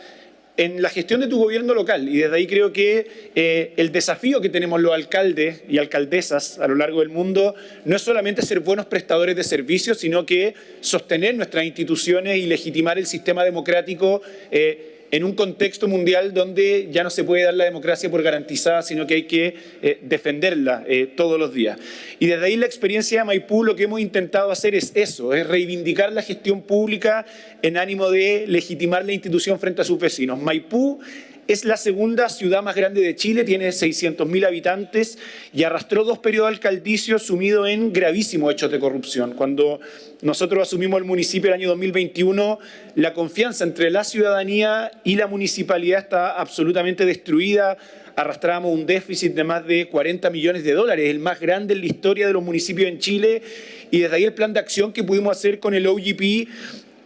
en la gestión de tu gobierno local. Y desde ahí creo que el desafío que tenemos los alcaldes y alcaldesas a lo largo del mundo no es solamente ser buenos prestadores de servicios, sino que sostener nuestras instituciones y legitimar el sistema democrático en un contexto mundial donde ya no se puede dar la democracia por garantizada, sino que hay que defenderla todos los días. Y desde ahí la experiencia de Maipú lo que hemos intentado hacer es eso, es reivindicar la gestión pública en ánimo de legitimar la institución frente a sus vecinos. Maipú es la segunda ciudad más grande de Chile, tiene 600.000 habitantes y arrastró 2 periodos alcaldicios sumidos en gravísimos hechos de corrupción. Cuando nosotros asumimos el municipio el año 2021, la confianza entre la ciudadanía y la municipalidad está absolutamente destruida. Arrastrábamos un déficit de más de 40 millones de dólares, el más grande en la historia de los municipios en Chile, y desde ahí el plan de acción que pudimos hacer con el OGP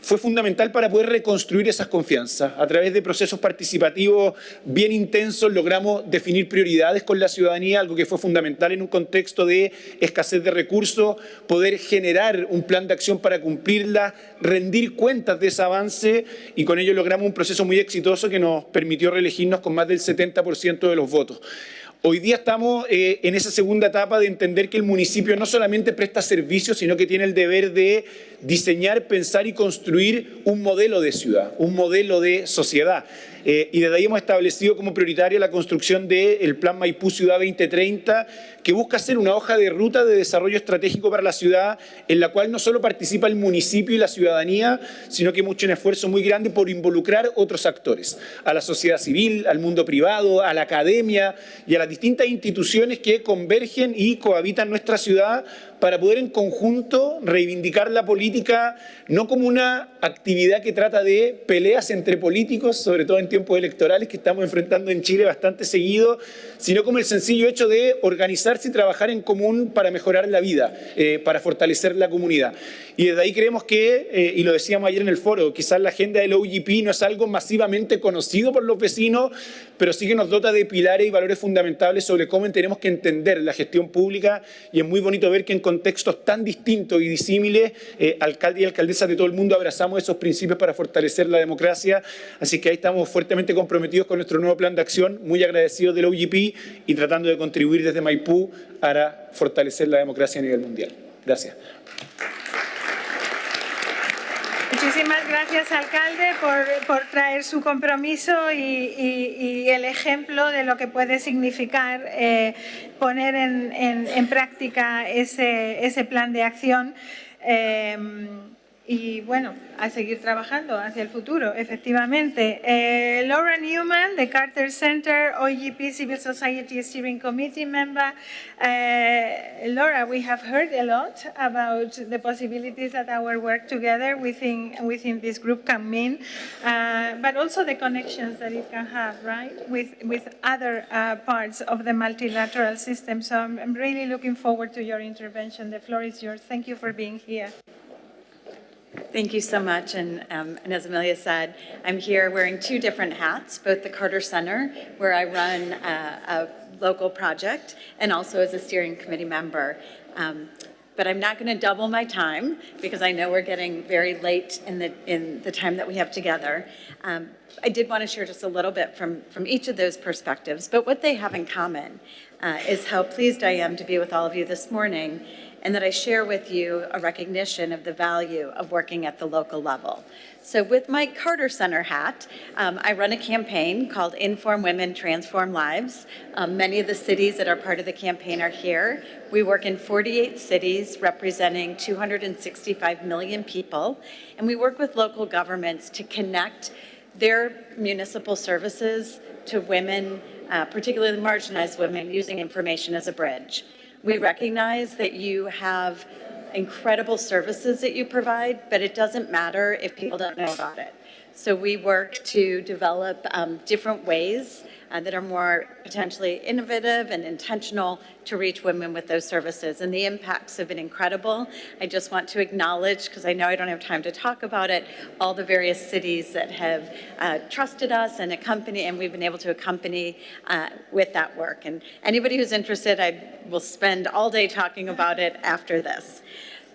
fue fundamental para poder reconstruir esas confianzas. A través de procesos participativos bien intensos logramos definir prioridades con la ciudadanía, algo que fue fundamental en un contexto de escasez de recursos, poder generar un plan de acción para cumplirla, rendir cuentas de ese avance, y con ello logramos un proceso muy exitoso que nos permitió reelegirnos con más del 70% de los votos. Hoy día estamos en esa segunda etapa de entender que el municipio no solamente presta servicios, sino que tiene el deber de diseñar, pensar y construir un modelo de ciudad, un modelo de sociedad. Y desde ahí hemos establecido como prioritaria la construcción del Plan Maipú Ciudad 2030, que busca ser una hoja de ruta de desarrollo estratégico para la ciudad, en la cual no solo participa el municipio y la ciudadanía, sino que hemos hecho un esfuerzo muy grande por involucrar otros actores, a la sociedad civil, al mundo privado, a la academia y a las distintas instituciones que convergen y cohabitan nuestra ciudad, para poder en conjunto reivindicar la política no como una actividad que trata de peleas entre políticos, sobre todo en tiempos electorales que estamos enfrentando en Chile bastante seguido, sino como el sencillo hecho de organizarse y trabajar en común para mejorar la vida, para fortalecer la comunidad. Y desde ahí creemos que, y lo decíamos ayer en el foro, quizás la agenda del OGP no es algo masivamente conocido por los vecinos, pero sí que nos dota de pilares y valores fundamentales sobre cómo tenemos que entender la gestión pública, y es muy bonito ver que en contextos tan distintos y disímiles, alcaldes y alcaldesas de todo el mundo abrazamos esos principios para fortalecer la democracia. Así que ahí estamos fuertemente comprometidos con nuestro nuevo plan de acción, muy agradecidos del OGP y tratando de contribuir desde Maipú para fortalecer la democracia a nivel mundial. Gracias. Muchísimas gracias, alcalde, por traer su compromiso y el ejemplo de lo que puede significar poner en práctica ese plan de acción. Y bueno, a seguir trabajando hacia el futuro, efectivamente. Laura Newman, the Carter Center, OGP Civil Society Steering Committee member. Laura, we have heard a lot about the possibilities that our work together within this group can mean, but also the connections that it can have, right, with other parts of the multilateral system. So I'm really looking forward to your intervention. The floor is yours. Thank you for being here. Thank you so much. And as Amelia said, I'm here wearing 2 different hats, both the Carter Center, where I run a local project, and also as a steering committee member. But I'm not going to double my time because I know we're getting very late in the time that we have together. I did want to share just a little bit from each of those perspectives, but what they have in common is how pleased I am to be with all of you this morning, and that I share with you a recognition of the value of working at the local level. So with my Carter Center hat, I run a campaign called Inform Women, Transform Lives. Many of the cities that are part of the campaign are here. We work in 48 cities representing 265 million people, and we work with local governments to connect their municipal services to women, particularly marginalized women, using information as a bridge. We recognize that you have incredible services that you provide, but it doesn't matter if people don't know about it. So we work to develop different ways that are more potentially innovative and intentional to reach women with those services. And the impacts have been incredible. I just want to acknowledge, because I know I don't have time to talk about it, all the various cities that have trusted us and we've been able to accompany with that work. And anybody who's interested, I will spend all day talking about it after this.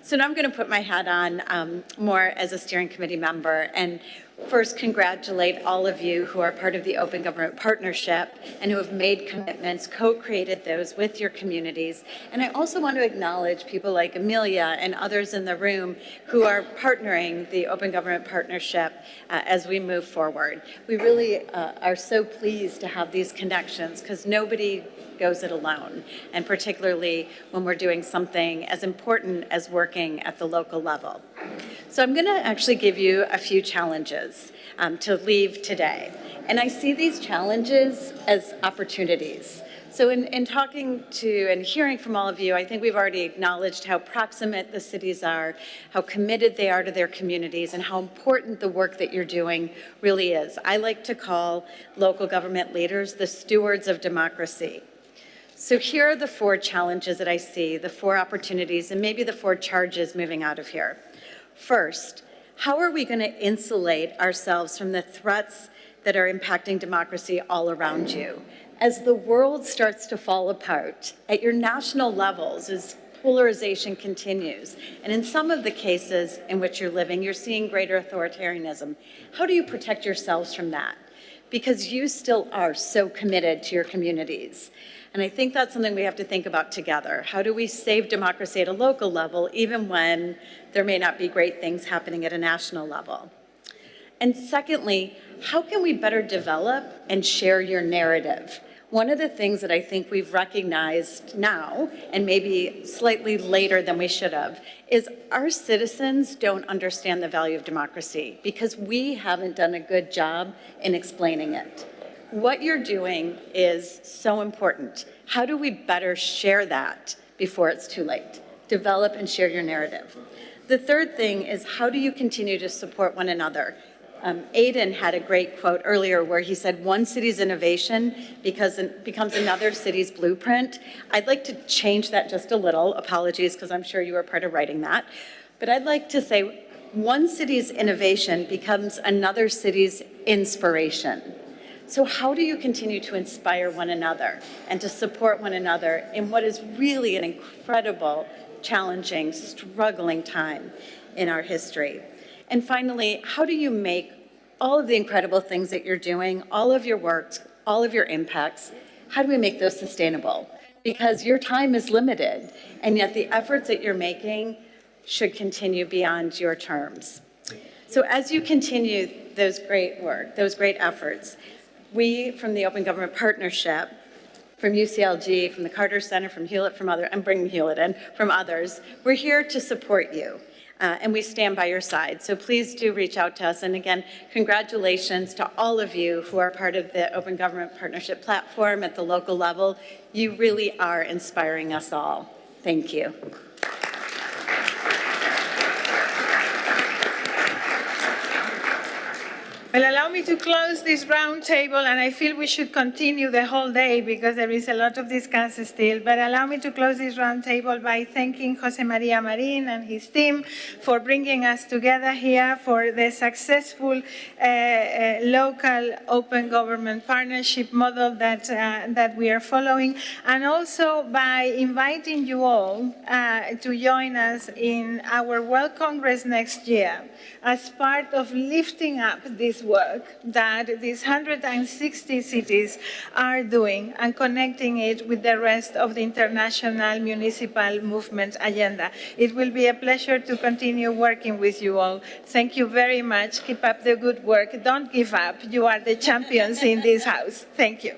So now I'm going to put my hat on more as a steering committee member and first congratulate all of you who are part of the Open Government Partnership and who have made commitments, co-created those with your communities. And I also want to acknowledge people like Amelia and others in the room who are partnering the Open Government Partnership as we move forward. We really are so pleased to have these connections because nobody goes it alone, and particularly when we're doing something as important as working at the local level. So I'm going to actually give you a few challenges to leave today. And I see these challenges as opportunities. So in talking to and hearing from all of you, I think we've already acknowledged how proximate the cities are, how committed they are to their communities, and how important the work that you're doing really is. I like to call local government leaders the stewards of democracy. So here are the 4 challenges that I see, the 4 opportunities, and maybe the 4 charges moving out of here. First, how are we going to insulate ourselves from the threats that are impacting democracy all around you? As the world starts to fall apart at your national levels, as polarization continues, and in some of the cases in which you're living, you're seeing greater authoritarianism. How do you protect yourselves from that? Because you still are so committed to your communities. And I think that's something we have to think about together. How do we save democracy at a local level, even when there may not be great things happening at a national level? And secondly, how can we better develop and share your narrative? One of the things that I think we've recognized now, and maybe slightly later than we should have, is our citizens don't understand the value of democracy because we haven't done a good job in explaining it. What you're doing is so important. How do we better share that before it's too late? Develop and share your narrative. The third thing is, how do you continue to support one another? Aidan had a great quote earlier where he said, one city's innovation becomes another city's blueprint. I'd like to change that just a little. Apologies, because I'm sure you were part of writing that. But I'd like to say, one city's innovation becomes another city's inspiration. So how do you continue to inspire one another and to support one another in what is really an incredible, challenging, struggling time in our history? And finally, how do you make all of the incredible things that you're doing, all of your work, all of your impacts, how do we make those sustainable? Because your time is limited, and yet the efforts that you're making should continue beyond your terms. So as you continue those great work, those great efforts, we from the Open Government Partnership, from UCLG, from the Carter Center, from Hewlett, from others, I'm bringing Hewlett in, from others, we're here to support you. And we stand by your side. So please do reach out to us. And again, congratulations to all of you who are part of the Open Government Partnership platform at the local level. You really are inspiring us all. Thank you. Well, allow me to close this roundtable, and I feel we should continue the whole day because there is a lot of discuss still, but allow me to close this roundtable by thanking Jose Maria Marin and his team for bringing us together here for the successful local open government partnership model that we are following, and also by inviting you all to join us in our World Congress next year as part of lifting up this work that these 160 cities are doing and connecting it with the rest of the international municipal movement agenda. It will be a pleasure to continue working with you all. Thank you very much. Keep up the good work. Don't give up. You are the champions in this house. Thank you.